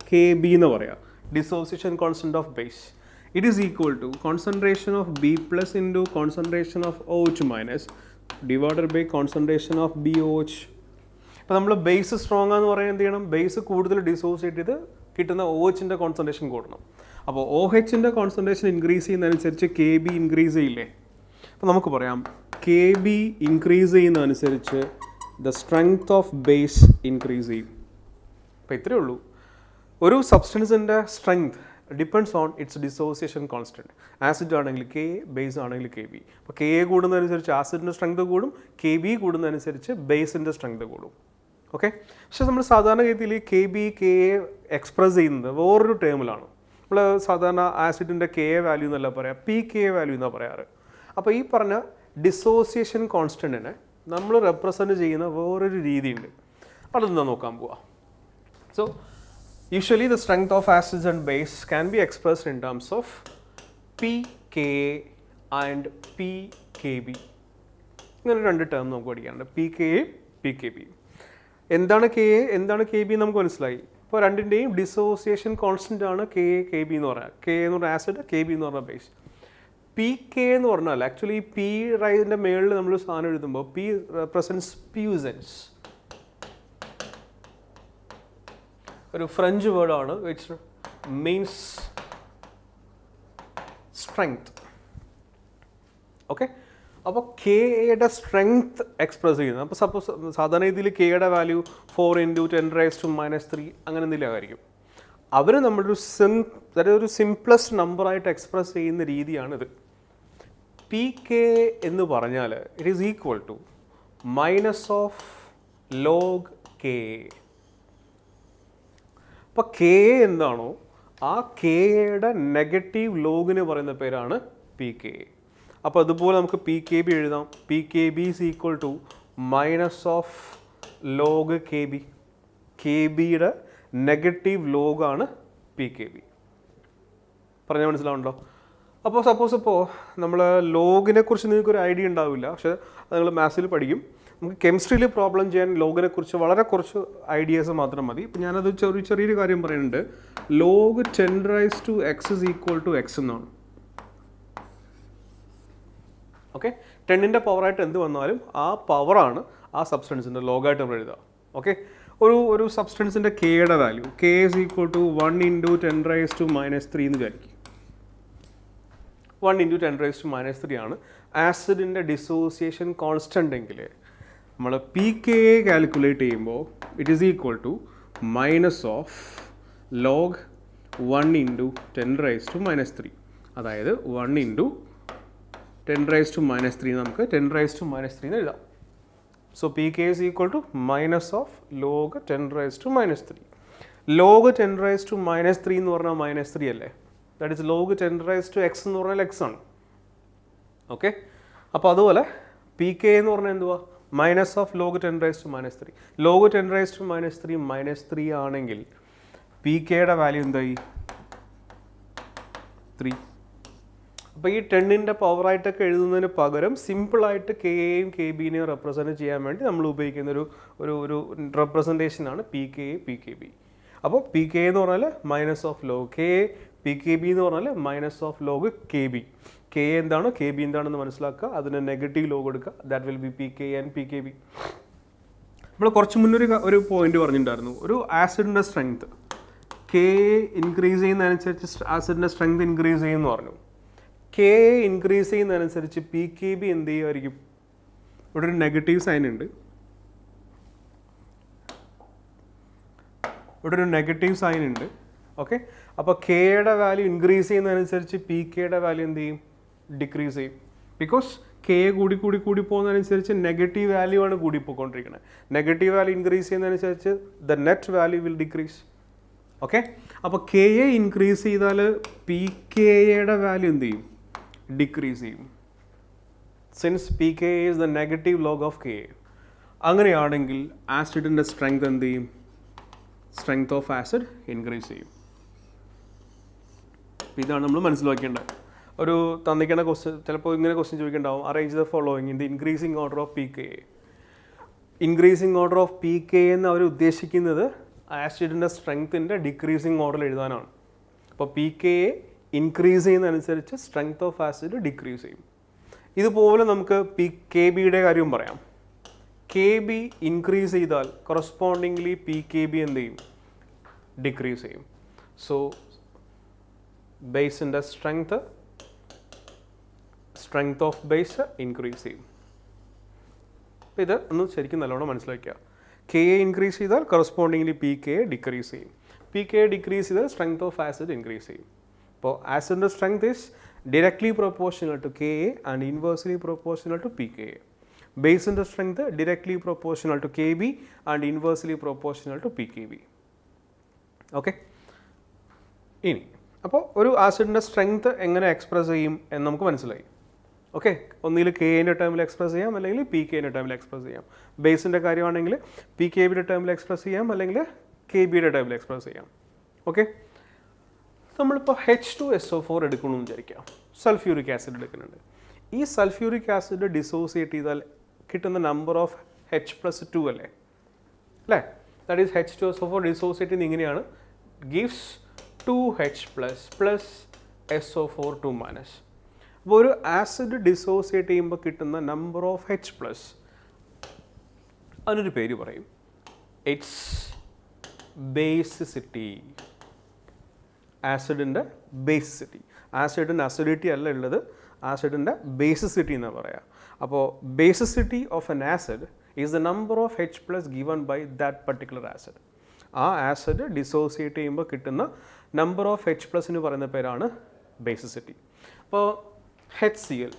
Kb എന്ന് പറയാം, dissociation constant of base. It is equal to concentration of B+ into concentration of OH- divided by concentration of BOH. അപ്പോൾ നമ്മൾ ബേസ് സ്ട്രോങ് എന്ന് പറയാൻ എന്ത് ചെയ്യണം? ബേസ് കൂടുതൽ ഡിസോസിയേറ്റ് ചെയ്ത് കിട്ടുന്ന OHൻ്റെ കോൺസെൻട്രേഷൻ കൂടണം. അപ്പോൾ OHൻ്റെ കോൺസെൻട്രേഷൻ ഇൻക്രീസ് ചെയ്യുന്നതനുസരിച്ച് KB ഇൻക്രീസ് ചെയ്യില്ലേ? അപ്പോൾ നമുക്ക് പറയാം KB ഇൻക്രീസ് ചെയ്യുന്നതനുസരിച്ച് the strength of base increase ചെയ്യും. അപ്പോൾ ഇത്രയേ ഉള്ളൂ. ഒരു സബ്സ്റ്റൻസിൻ്റെ strength depends on its dissociation constant. Acid ആണെങ്കിൽ Ka, ബേസ് ആണെങ്കിൽ Kb. അപ്പോൾ Ka കൂടുന്നതനുസരിച്ച് ആസിഡിൻ്റെ സ്ട്രെങ്ത് കൂടും, Kb കൂടുന്നതനുസരിച്ച് ബേസിൻ്റെ സ്ട്രെങ്ത് കൂടും. ഓക്കെ. പക്ഷേ നമ്മൾ സാധാരണഗതിയിൽ Kb, Ka എക്സ്പ്രസ് ചെയ്യുന്നത് വേറൊരു ടേമിലാണ്. നമ്മൾ സാധാരണ ആസിഡിൻ്റെ Ka വാല്യൂ എന്നല്ല പറയാം, pKa വാല്യൂ എന്നാണ് പറയാറ്. അപ്പോൾ ഈ പറഞ്ഞ ഡിസോസിയേഷൻ കോൺസ്റ്റൻറ്റിനെ നമ്മൾ റെപ്രസെൻറ്റ് ചെയ്യുന്ന വേറൊരു രീതിയുണ്ട്. അതെന്താ നോക്കാൻ പോവാം. So usually the strength of acids and base can be expressed in terms of pKa and pKb. ഇങ്ങനെ രണ്ട് ടേം നമുക്ക് പഠിക്കാനുണ്ട്, pKa, pKb. എന്താണ് Ka, എന്താണ് Kb നമുക്ക് മനസ്സിലായി. ഇപ്പോൾ രണ്ടിൻ്റെയും ഡിസോസിയേഷൻ കോൺസ്റ്റൻ്റ് ആണ് Ka, Kb എന്ന് പറയാം. Ka എന്ന് പറഞ്ഞാൽ ആസിഡ്, Kb എന്ന് പറഞ്ഞാൽ ബേസ്. pK എന്ന് പറഞ്ഞാൽ ആക്ച്വലി P റൈസിൻ്റെ മേളിൽ നമ്മൾ സാധനം എഴുതുമ്പോൾ P റെപ്രസെൻറ്റ്സ് പ്യൂസൻസ്. ഒരു ഫ്രഞ്ച് വേർഡാണ് വിച്ച് മീൻസ് സ്ട്രെങ്ത്. ഓക്കെ. അപ്പോൾ കെയുടെ സ്ട്രെങ്ത് എക്സ്പ്രസ് ചെയ്യുന്നത്. അപ്പോൾ സപ്പോസ് സാധാരണ രീതിയിൽ കെയുടെ വാല്യൂ 4 × 10⁻³ അങ്ങനെ എന്തെങ്കിലും ആയിരിക്കും. അവർ നമ്മളൊരു ഒരു സിംപ്ലസ്റ്റ് നമ്പറായിട്ട് എക്സ്പ്രസ് ചെയ്യുന്ന രീതിയാണിത്. pK എന്ന് പറഞ്ഞാൽ it is equal to -log Ka. അപ്പോൾ Ka എന്താണോ ആ Kയുടെ നെഗറ്റീവ് ലോഗിന് പറയുന്ന പേരാണ് pKa. അപ്പോൾ അതുപോലെ നമുക്ക് pKb എഴുതാം. pKb is equal to -log Kb. Kbയുടെ നെഗറ്റീവ് ലോഗാണ് pKb. പറഞ്ഞാൽ മനസ്സിലാവുണ്ടോ? അപ്പോൾ സപ്പോസ് ഇപ്പോൾ നമ്മൾ ലോഗിനെ കുറിച്ച് നിങ്ങൾക്കൊരു ഐഡിയ ഉണ്ടാവില്ല, പക്ഷേ അത് നിങ്ങൾ മാത്സിൽ പഠിക്കും. നമുക്ക് കെമിസ്ട്രിയിൽ പ്രോബ്ലം ചെയ്യാൻ ലോഗിനെ കുറിച്ച് വളരെ കുറച്ച് ഐഡിയാസ് മാത്രം മതി. ഇപ്പം ഞാനത് ചെറിയൊരു കാര്യം പറയുന്നുണ്ട്. log 10⁻x is equal to x എന്നാണ്. ഓക്കെ. 10ൻ്റെ പവറായിട്ട് എന്ത് വന്നാലും ആ പവറാണ് ആ സബ്സ്റ്റൻസിൻ്റെ ലോഗായിട്ട് നമ്മൾ എഴുതുക. ഓക്കെ. ഒരു സബ്സ്റ്റൻസിൻ്റെ Kയുടെ value K is equal to 1 × 10⁻³ എന്ന് വിചാരിക്കും. 1 × 10⁻³ ആണ് ആസിഡിൻ്റെ ഡിസോസിയേഷൻ കോൺസ്റ്റൻ്റ് എങ്കിൽ നമ്മൾ pKa കാൽക്കുലേറ്റ് ചെയ്യുമ്പോൾ it is equal to -log 1 × 10⁻³ അതായത് 1 × 10⁻³ നമുക്ക് 10⁻³ എന്ന് എഴുതാം. So pKa is equal to -log 10⁻³. log 10⁻³ എന്ന് പറഞ്ഞാൽ -3 അല്ലേ? ദാറ്റ് ഇസ് log 10⁻x എന്ന് പറഞ്ഞാൽ x ആണ്. ഓക്കെ. അപ്പോൾ അതുപോലെ pKa എന്ന് പറഞ്ഞാൽ എന്തുവാ? -log 10⁻³. log 10⁻³ -3 ആണെങ്കിൽ pKയുടെ വാല്യൂ എന്തായി? 3. അപ്പോൾ ഈ 10ൻ്റെ പവറായിട്ടൊക്കെ എഴുതുന്നതിന് പകരം സിമ്പിളായിട്ട് Kaയും Kbനെയും റെപ്രസെൻറ്റ് ചെയ്യാൻ വേണ്ടി നമ്മൾ ഉപയോഗിക്കുന്ന ഒരു റെപ്രസെൻറ്റേഷനാണ് pKa, pKb. അപ്പോൾ pKa എന്ന് പറഞ്ഞാൽ -log Ka, pKb എന്ന് പറഞ്ഞാൽ -log Kb. Ka എന്താണോ Kb എന്താണെന്ന് മനസ്സിലാക്കുക, അതിന് നെഗറ്റീവ് ലോഗ് എടുക്കുക. That will be pK and pKb. നമ്മൾ കുറച്ച് മുന്നേ ഒരു പോയിന്റ് പറഞ്ഞിട്ടുണ്ടായിരുന്നു. ഒരു ആസിഡിൻ്റെ സ്ട്രെങ്ത് Ka ഇൻക്രീസ് ചെയ്യുന്നതനുസരിച്ച് ആസിഡിൻ്റെ സ്ട്രെങ്ത് ഇൻക്രീസ് ചെയ്യുമെന്ന് പറഞ്ഞു. Ka ഇൻക്രീസ് ചെയ്യുന്നതനുസരിച്ച് pKb എന്ത് ചെയ്യുമായിരിക്കും? ഇവിടെ ഒരു നെഗറ്റീവ് സൈൻ ഉണ്ട്. ഓക്കെ. അപ്പോൾ Kയുടെ വാല്യൂ ഇൻക്രീസ് ചെയ്യുന്നതനുസരിച്ച് pKയുടെ വാല്യൂ എന്ത് ചെയ്യും? ഡിക്രീസ് ചെയ്യും. ബിക്കോസ് Ka കൂടി പോകുന്നതനുസരിച്ച് നെഗറ്റീവ് വാല്യൂ ആണ് കൂടി പോയിക്കൊണ്ടിരിക്കുന്നത്. നെഗറ്റീവ് വാല്യൂ ഇൻക്രീസ് ചെയ്യുന്നതനുസരിച്ച് the net value will decrease. Okay. അപ്പോൾ Ka ഇൻക്രീസ് ചെയ്താൽ pKയുടെ വാല്യൂ എന്ത് ചെയ്യും? ഡിക്രീസ് ചെയ്യും. Since pKa is the negative log of Ka. അങ്ങനെയാണെങ്കിൽ ആസിഡിൻ്റെ സ്ട്രെങ്ത് എന്ത് ചെയ്യും? സ്ട്രെങ്ത് ഓഫ് ആസിഡ് ഇൻക്രീസ് ചെയ്യും. ഇതാണ് നമ്മൾ മനസ്സിലാക്കേണ്ടത്. ഒരു തന്നിക്കുന്ന ക്വസ്റ്റ്യൻ ചിലപ്പോൾ ഇങ്ങനെ ക്വസ്റ്റ്യൻ ചോദിക്കേണ്ടാവും. Arrange the following in the increasing order of pKa. Increasing order of pKa എന്ന് അവർ ഉദ്ദേശിക്കുന്നത് ആസിഡിൻ്റെ സ്ട്രെങ്ത്തിൻ്റെ ഡിക്രീസിങ് ഓർഡറിൽ എഴുതാനാണ്. അപ്പോൾ pKa ഇൻക്രീസ് ചെയ്യുന്നതനുസരിച്ച് സ്ട്രെങ്ത് ഓഫ് ആസിഡ് ഡിക്രീസ് ചെയ്യും. ഇതുപോലെ നമുക്ക് Kbയുടെ കാര്യവും പറയാം. KB ഇൻക്രീസ് ചെയ്താൽ correspondingly PKB എന്ത് ചെയ്യും, ഡിക്രീസ് ചെയ്യും. സോ ബേസിൻ്റെ സ്ട്രെങ്ത് ഓഫ് ബേസ് ഇൻക്രീസ് ചെയ്യും. അപ്പോൾ ഇത് ഒന്ന് ശരിക്കും നല്ലോണം മനസ്സിലാക്കുക. KA ഇൻക്രീസ് ചെയ്താൽ correspondingly PKA ഡിക്രീസ് ചെയ്യും. PKA ഡിക്രീസ് ചെയ്താൽ സ്ട്രെങ്ത് ഓഫ് ആസിഡ് ഇൻക്രീസ് ചെയ്യും. അപ്പോൾ ആസിഡിൻ്റെ strength is directly proportional to Ka and inversely proportional to pKa. ബേസിൻ്റെ strength directly proportional to Kb and inversely proportional to pKb. Okay, ഇനി അപ്പോൾ ഒരു ആസിഡിൻ്റെ സ്ട്രെങ്ത് എങ്ങനെ എക്സ്പ്രസ് ചെയ്യും എന്ന് നമുക്ക് മനസ്സിലായി. ഓക്കെ, ഒന്നിൽ കെൻ്റെ ടേമിൽ എക്സ്പ്രസ് ചെയ്യാം, അല്ലെങ്കിൽ PKൻ്റെ ടേമിൽ എക്സ്പ്രസ് ചെയ്യാം. ബേസിൻ്റെ കാര്യമാണെങ്കിൽ PKബിയുടെ ടേമിൽ എക്സ്പ്രസ് ചെയ്യാം, അല്ലെങ്കിൽ KBയുടെ ടേമിൽ എക്സ്പ്രസ് ചെയ്യാം. ഓക്കെ, നമ്മളിപ്പോൾ H2SO4 എടുക്കണമെന്ന് വിചാരിക്കാം. സൾഫ്യൂരിക് ആസിഡ് എടുക്കുന്നുണ്ട്. ഈ സൾഫ്യൂരിക് ആസിഡ് ഡിസോസിയേറ്റ് ചെയ്താൽ കിട്ടുന്ന നമ്പർ ഓഫ് H+2 അല്ലേ? ദാറ്റ് ഈസ് H2SO4 ഡിസോസിയേറ്റ് ചെയ്യുന്നത് ഇങ്ങനെയാണ്, ഗിവ്സ് 2H പ്ലസ് SO4 2-. അപ്പോൾ ഒരു ആസിഡ് ഡിസോസിയേറ്റ് ചെയ്യുമ്പോൾ കിട്ടുന്ന നമ്പർ ഓഫ് H+, അതിനൊരു പേര് പറയും, ഇറ്റ്സ് ബേസിസിറ്റി. ആസിഡിൻ്റെ ബേസിസിറ്റി. ആസിഡിൻ്റെ അസിഡിറ്റി അല്ല ഉള്ളത്, ആസിഡിൻ്റെ ബേസിസിറ്റി എന്ന് പറയാം. അപ്പോൾ basicity of an acid is the number of H+ given by that particular acid. ആ ആസിഡ് ഡിസോസിയേറ്റ് ചെയ്യുമ്പോൾ കിട്ടുന്ന നമ്പർ ഓഫ് H+ന് പറയുന്ന പേരാണ് ബേസിസിറ്റി. അപ്പോൾ HCl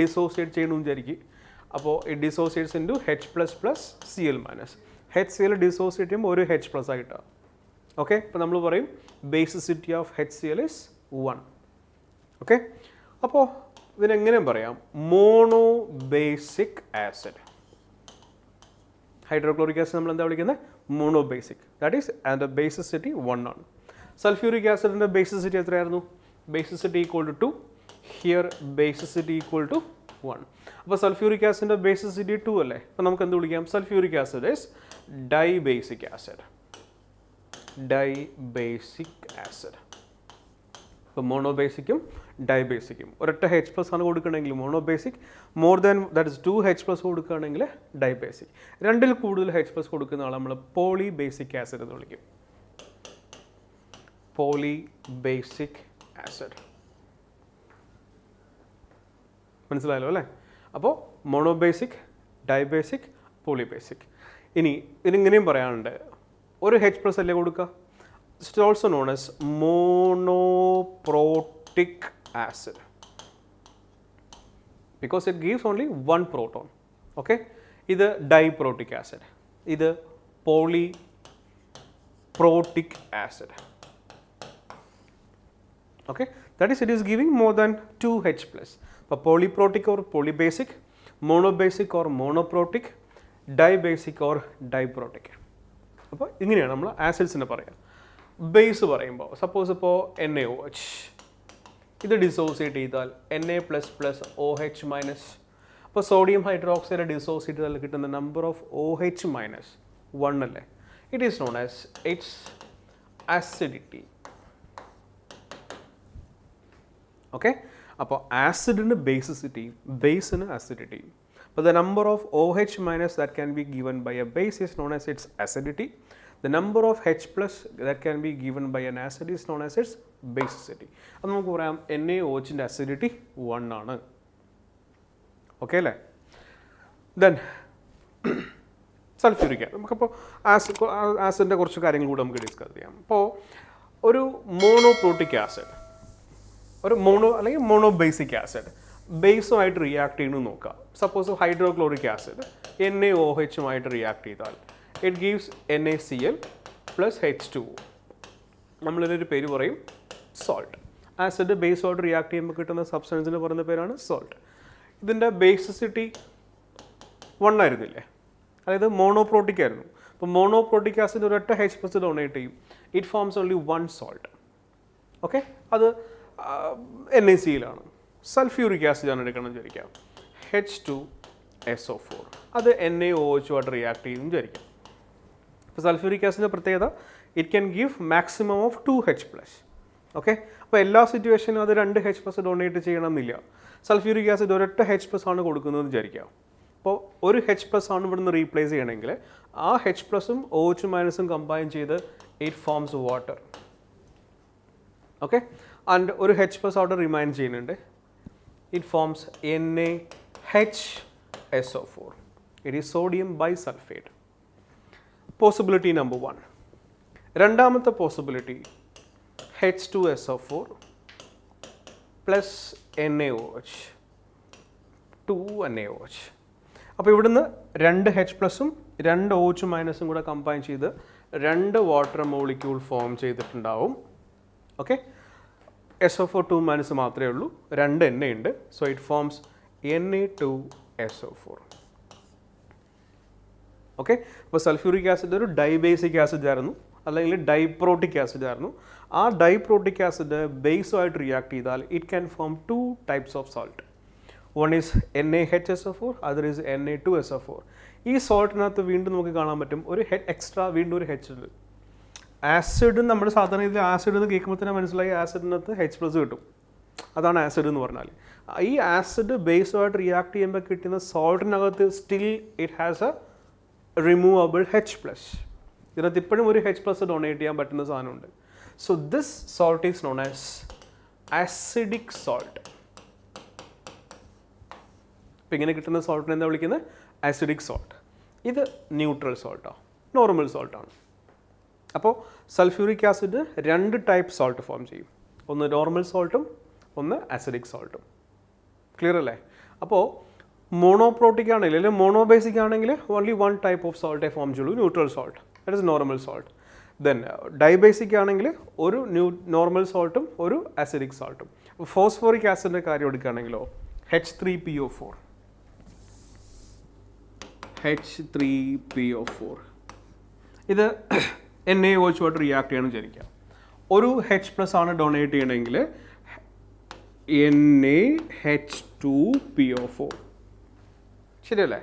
ഡിസോസിയേറ്റ് ചെയ്യണമെന്ന് വിചാരിക്കും. അപ്പോൾ it dissociates into H++Cl-. HCl dissociate ചെയ്യുമ്പോൾ ഒരു H+ ആയിട്ടാണ്. ഓക്കെ, അപ്പോൾ നമ്മൾ പറയും basicity of HCl is 1. Okay, അപ്പോൾ ഇതിനെങ്ങനെ പറയാം, mono basic acid. Hydrochloric acid നമ്മൾ എന്താ വിളിക്കുന്നത്, mono basic. That is and basicity 1 ആണ്. സൾഫ്യൂരിക് ആസിഡിൻ്റെ ബേസിസിറ്റി എത്രയായിരുന്നു, basicity equal to 2. Here basicity equal to 1. അപ്പോൾ സൾഫ്യൂരിക് ആസിഡിൻ്റെ ബേസിസിറ്റി 2 അല്ലേ? അപ്പോൾ നമുക്ക് എന്ത് വിളിക്കാം, sulphuric acid is dibasic acid. Dibasic acid. ഇപ്പോൾ മോണോബേസിക്കും ഡൈബേസിക്കും ഒരൊറ്റ H+ ആണ് കൊടുക്കണമെങ്കിൽ monobasic, more than that is 2 H+ കൊടുക്കുകയാണെങ്കിൽ ഡൈബേസിക്. രണ്ടിൽ കൂടുതൽ H+ കൊടുക്കുന്ന ആളെ നമ്മൾ പോളിബേസിക് ആസിഡ് എന്ന് വിളിക്കും. പോളിബേസിക് ആസിഡ്. മനസ്സിലായല്ലോ അല്ലേ? അപ്പോൾ മോണോബേസിക്, ഡൈബേസിക്, പോളിബേസിക്. ഇനി ഇതിനിങ്ങനെയും പറയാനുണ്ട്, ഒരു H+ അല്ലേ കൊടുക്കുക. It's also known as monoprotic acid because it gives only 1 proton. Okay, ഇത് ഡൈപ്രോട്ടിക് ആസിഡ്, ഇത് polyprotic acid. Okay, that is it is giving more than 2 H+. അപ്പോൾ polyprotic or polybasic, monobasic or monoprotic, dibasic or diprotic. അപ്പോൾ ഇങ്ങനെയാണ് നമ്മൾ ആസിഡ്സിനെ പറയുക. Base പറയുമ്പോൾ suppose ഇപ്പോൾ NaOH ഇത് ഡിസോസിയേറ്റ് ചെയ്താൽ Na++OH-. അപ്പോൾ സോഡിയം ഹൈഡ്രോക്സൈഡ് ഡിസോസിയേറ്റ് ചെയ്താൽ കിട്ടുന്ന നമ്പർ ഓഫ് OH- 1 അല്ലേ? It is known as its acidity. Okay, അപ്പോൾ ആസിഡിന് ബേസിസിറ്റി, ബേസിന് acidity. But the number of OH- that can be given by a base is known as its acidity. The number of H+ that can be given by an acid is known as its basicity. അത് നമുക്ക് പറയാം NaOHൻ്റെ acidity 1 ആണ്. Okay അല്ലേ? Then sulphuric acid. നമുക്കപ്പോൾ ആസിഡിൻ്റെ കുറച്ച് കാര്യങ്ങൾ കൂടെ നമുക്ക് ഡിസ്കസ് ചെയ്യാം. അപ്പോൾ ഒരു മോണോപ്രോട്ടിക് ആസിഡ്, ഒരു മോണോ അല്ലെങ്കിൽ മോണോബേസിക് ആസിഡ് ബേസുമായിട്ട് റിയാക്ട് ചെയ്യണമെന്ന് നോക്കാം. സപ്പോസ് ഹൈഡ്രോക്ലോറിക് ആസിഡ് NaOH-മായിട്ട് റിയാക്ട് ചെയ്താൽ it gives NaCl plus H2O. നമ്മളിതൊരു പേര് പറയും സോൾട്ട്. ആസിഡ് ബേസുമായിട്ട് റിയാക്ട് ചെയ്യുമ്പോൾ കിട്ടുന്ന സബ്സ്റ്റൻസിന് പറയുന്ന പേരാണ് സോൾട്ട്. ഇതിൻ്റെ ബേസിസിറ്റി 1 ആയിരുന്നില്ലേ? അതായത് മോണോപ്രോട്ടിക് ആയിരുന്നു. അപ്പോൾ മോണോപ്രോട്ടിക് ആസിഡ് ഒരൊറ്റ H+ ഡൊണേറ്റ് ചെയ്യും. It forms only 1 salt. Okay, അത് NaCl-ആണ്. സൾഫ്യൂരിക് ആസിഡ് ആണ് എടുക്കണം വിചാരിക്കാം, H2SO4. അത് NaOH-ആയിട്ട് റിയാക്ട് ചെയ്യും വിചാരിക്കാം. അപ്പോൾ സൾഫ്യൂരിക് ആസിഡിൻ്റെ പ്രത്യേകത it can give maximum of 2 H+. Okay, അപ്പോൾ എല്ലാ സിറ്റുവേഷനും അത് 2 H+ ഡൊണേറ്റ് ചെയ്യണമെന്നില്ല. സൾഫ്യൂരിക് ആസിഡ് ഒരൊറ്റ H+ ആണ് കൊടുക്കുന്നതെന്ന് വിചാരിക്കാം. അപ്പോൾ ഒരു H പ്ലസ് ആണ് ഇവിടുന്ന് റീപ്ലേസ് ചെയ്യണമെങ്കിൽ ആ H പ്ലസും OH മൈനസും കമ്പൈൻ ചെയ്ത് it forms water. Okay, and ഒരു H പ്ലസ് അവിടെ റിമൈൻ ചെയ്യുന്നുണ്ട്. It forms NaHSO4. It is sodium bisulphate. Possibility number 1. രണ്ടാമത്തെ possibility H2SO4 plus NaOH, 2NaOH. അപ്പോൾ ഇവിടുന്ന് 2 H പ്ലസും 2 OH മൈനസും കൂടെ കമ്പൈൻ ചെയ്ത് 2 വാട്ടർ മോളിക്യൂൾ ഫോം ചെയ്തിട്ടുണ്ടാവും. ഓക്കെ, SO4 2 മൈനസ് മാത്രമേ ഉള്ളൂ, 2 Na ഉണ്ട്. So it forms Na2SO4. Okay, അപ്പോൾ സൾഫ്യൂറിക് ആസിഡ് ഒരു ഡൈബേസിക് ആസിഡ് ആയിരുന്നു, അല്ലെങ്കിൽ ഡൈപ്രോട്ടിക് ആസിഡ് ആയിരുന്നു. ആ ഡൈപ്രോട്ടിക് ആസിഡ് ബേസുമായിട്ട് റിയാക്ട് ചെയ്താൽ it can form 2 types of salt. One is NaHSO4, other is Na2SO4. ഈ സോൾട്ടിനകത്ത് വീണ്ടും നമുക്ക് കാണാൻ പറ്റും ഒരു എക്സ്ട്രാ വീണ്ടും ഒരു H ഉണ്ട്. ആസിഡ് നമ്മുടെ സാധാരണ ഇതിൽ ആസിഡ് എന്ന് കേൾക്കുമ്പോൾ തന്നെ മനസ്സിലായി ആസിഡിനകത്ത് H പ്ലസ് കിട്ടും, അതാണ് ആസിഡ് എന്ന് പറഞ്ഞാൽ. ഈ ആസിഡ് ബേസുമായിട്ട് റിയാക്ട് ചെയ്യുമ്പോൾ കിട്ടുന്ന സോൾട്ടിനകത്ത് still it has a removable H plus. ഇതിനകത്ത് ഇപ്പോഴും ഒരു H പ്ലസ് ഡൊണേറ്റ് ചെയ്യാൻ പറ്റുന്ന സാധനമുണ്ട്. So this salt is known as acidic salt. ഇപ്പം ഇങ്ങനെ കിട്ടുന്ന സോൾട്ടിനെ എന്താ വിളിക്കുന്നത്? Acidic salt. ഇത് ന്യൂട്രൽ സോൾട്ടാണ്, നോർമൽ സോൾട്ടാണ്. അപ്പോൾ sulphuric acid 2 type salt form ചെയ്യും, ഒന്ന് നോർമൽ സോൾട്ടും ഒന്ന് ആസിഡിക് സോൾട്ടും. ക്ലിയർ അല്ലേ? അപ്പോൾ മോണോപ്രോട്ടിക് ആണെങ്കിൽ അല്ലെങ്കിൽ മോണോബേസിക് ആണെങ്കിൽ ഓൺലി 1 ടൈപ്പ് ഓഫ് സോൾട്ടേ ഫോം ചെയ്യുള്ളൂ, neutral salt, that is normal salt. Then dibasic ആണെങ്കിൽ ഒരു നോർമൽ സോൾട്ടും ഒരു ആസിഡിക് സോൾട്ടും. ഫോസ്ഫോറിക് ആസിഡിൻ്റെ കാര്യം എടുക്കുകയാണെങ്കിലോ H3PO4. H3PO4 ഇത് NaOH ആയിട്ട് റിയാക്ട് ചെയ്യണം വിചാരിക്കുക. ഒരു H പ്ലസ് ആണ് ഡൊണേറ്റ് ചെയ്യണമെങ്കിൽ NaH2PO4, ശരിയല്ലേ?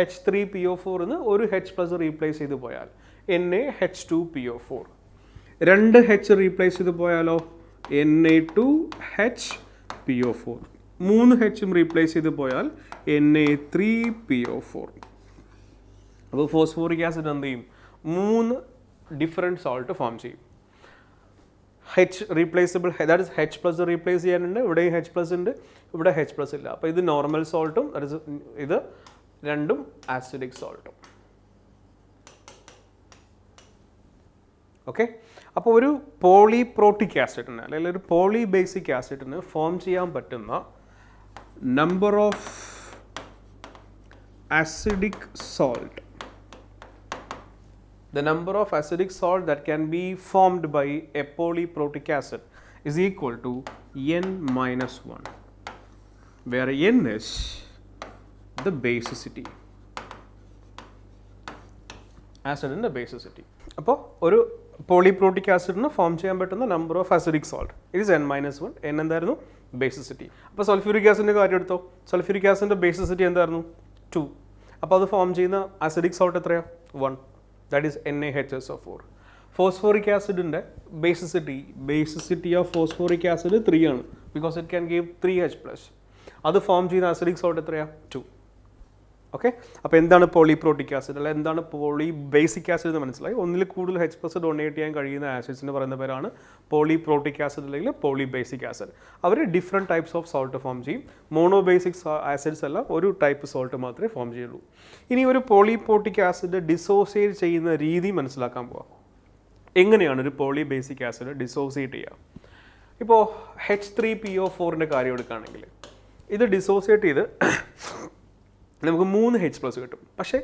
H3PO4 ഒരു H പ്ലസ് റീപ്ലേസ് ചെയ്ത് പോയാൽ NaH2PO4. 2 H റീപ്ലേസ് ചെയ്ത് പോയാലോ Na2HPO4. 3 H റീപ്ലേസ് ചെയ്ത് പോയാൽ Na3PO4. അപ്പോൾ ഫോസ്ഫോറിക് ആസിഡ് എന്ത് ചെയ്യും? 3 ഡിഫറെൻറ്റ് സോൾട്ട് ഫോം ചെയ്യും. H replaceable, that is H plus replace ചെയ്യാനുണ്ട്, ഇവിടെയും H പ്ലസ് ഉണ്ട്, ഇവിടെ H പ്ലസ് ഇല്ല. അപ്പോൾ ഇത് നോർമൽ സോൾട്ടും ഇത് രണ്ടും ആസിഡിക് സോൾട്ടും. ഓക്കെ, അപ്പോൾ ഒരു പോളിപ്രോട്ടിക് ആസിഡിന് അല്ലെങ്കിൽ ഒരു പോളിബേസിക് ആസിഡിന് ഫോം ചെയ്യാൻ പറ്റുന്ന number of acidic salt, the number of acidic salt that can be formed by a polyprotic acid is equal to N minus 1, where N is the basicity. Acid in the basicity. അപ്പോൾ ഒരു പോളിപ്രോട്ടിക് ആസിഡിന് form ചെയ്യാൻ പറ്റുന്ന number of acidic salt it is N minus 1. N എന്തായിരുന്നു? Basicity. അപ്പോൾ sulphuric ആസിഡിൻ്റെ കാര്യം എടുത്തോ. Sulphuric ആസിഡിൻ്റെ ബേസിസിറ്റി എന്തായിരുന്നു? 2. അപ്പോൾ അത് ഫോം ചെയ്യുന്ന ആസിഡിക് സോൾട്ട് എത്രയാണ്? 1. That is NaHSO4. ഫോസ്ഫോറിക് ആസിഡിൻ്റെ ബേസിസിറ്റി ഓഫ് ഫോസ്ഫോറിക് ആസിഡ് 3 ആണ്, because it can give 3H plus. അത് ഫോം ചെയ്യുന്ന ആസിഡിക് സോൾട്ട് എത്രയാണ്? 2. ഓക്കെ, അപ്പോൾ എന്താണ് പോളിപ്രോട്ടിക് ആസിഡ് അല്ല എന്താണ് പോളിബേസിക് ആസിഡ് എന്ന് മനസ്സിലായി. ഒന്നിൽ കൂടുതൽ H പ്ലസ് ഡൊണേറ്റ് ചെയ്യാൻ കഴിയുന്ന ആസിഡ്സിന് പറയുന്ന പേരാണ് പോളിപ്രോട്ടിക് ആസിഡ് അല്ലെങ്കിൽ പോളിബേസിക് ആസിഡ്. അവർ different types of salt form ചെയ്യും. മോണോബേസിക് ആസിഡ്സ് അല്ല, ഒരു ടൈപ്പ് സോൾട്ട് മാത്രമേ ഫോം ചെയ്യുള്ളൂ. ഇനി ഒരു പോളിപ്രോട്ടിക് ആസിഡ് ഡിസോസിയേറ്റ് ചെയ്യുന്ന രീതി മനസ്സിലാക്കാൻ പോവാം. എങ്ങനെയാണ് ഒരു പോളിബേസിക് ആസിഡ് ഡിസോസിയേറ്റ് ചെയ്യുക? ഇപ്പോൾ H3PO4ൻ്റെ കാര്യം എടുക്കുകയാണെങ്കിൽ ഇത് ഡിസോസിയേറ്റ് ചെയ്ത് നമുക്ക് 3 H പ്ലസ് കിട്ടും. പക്ഷേ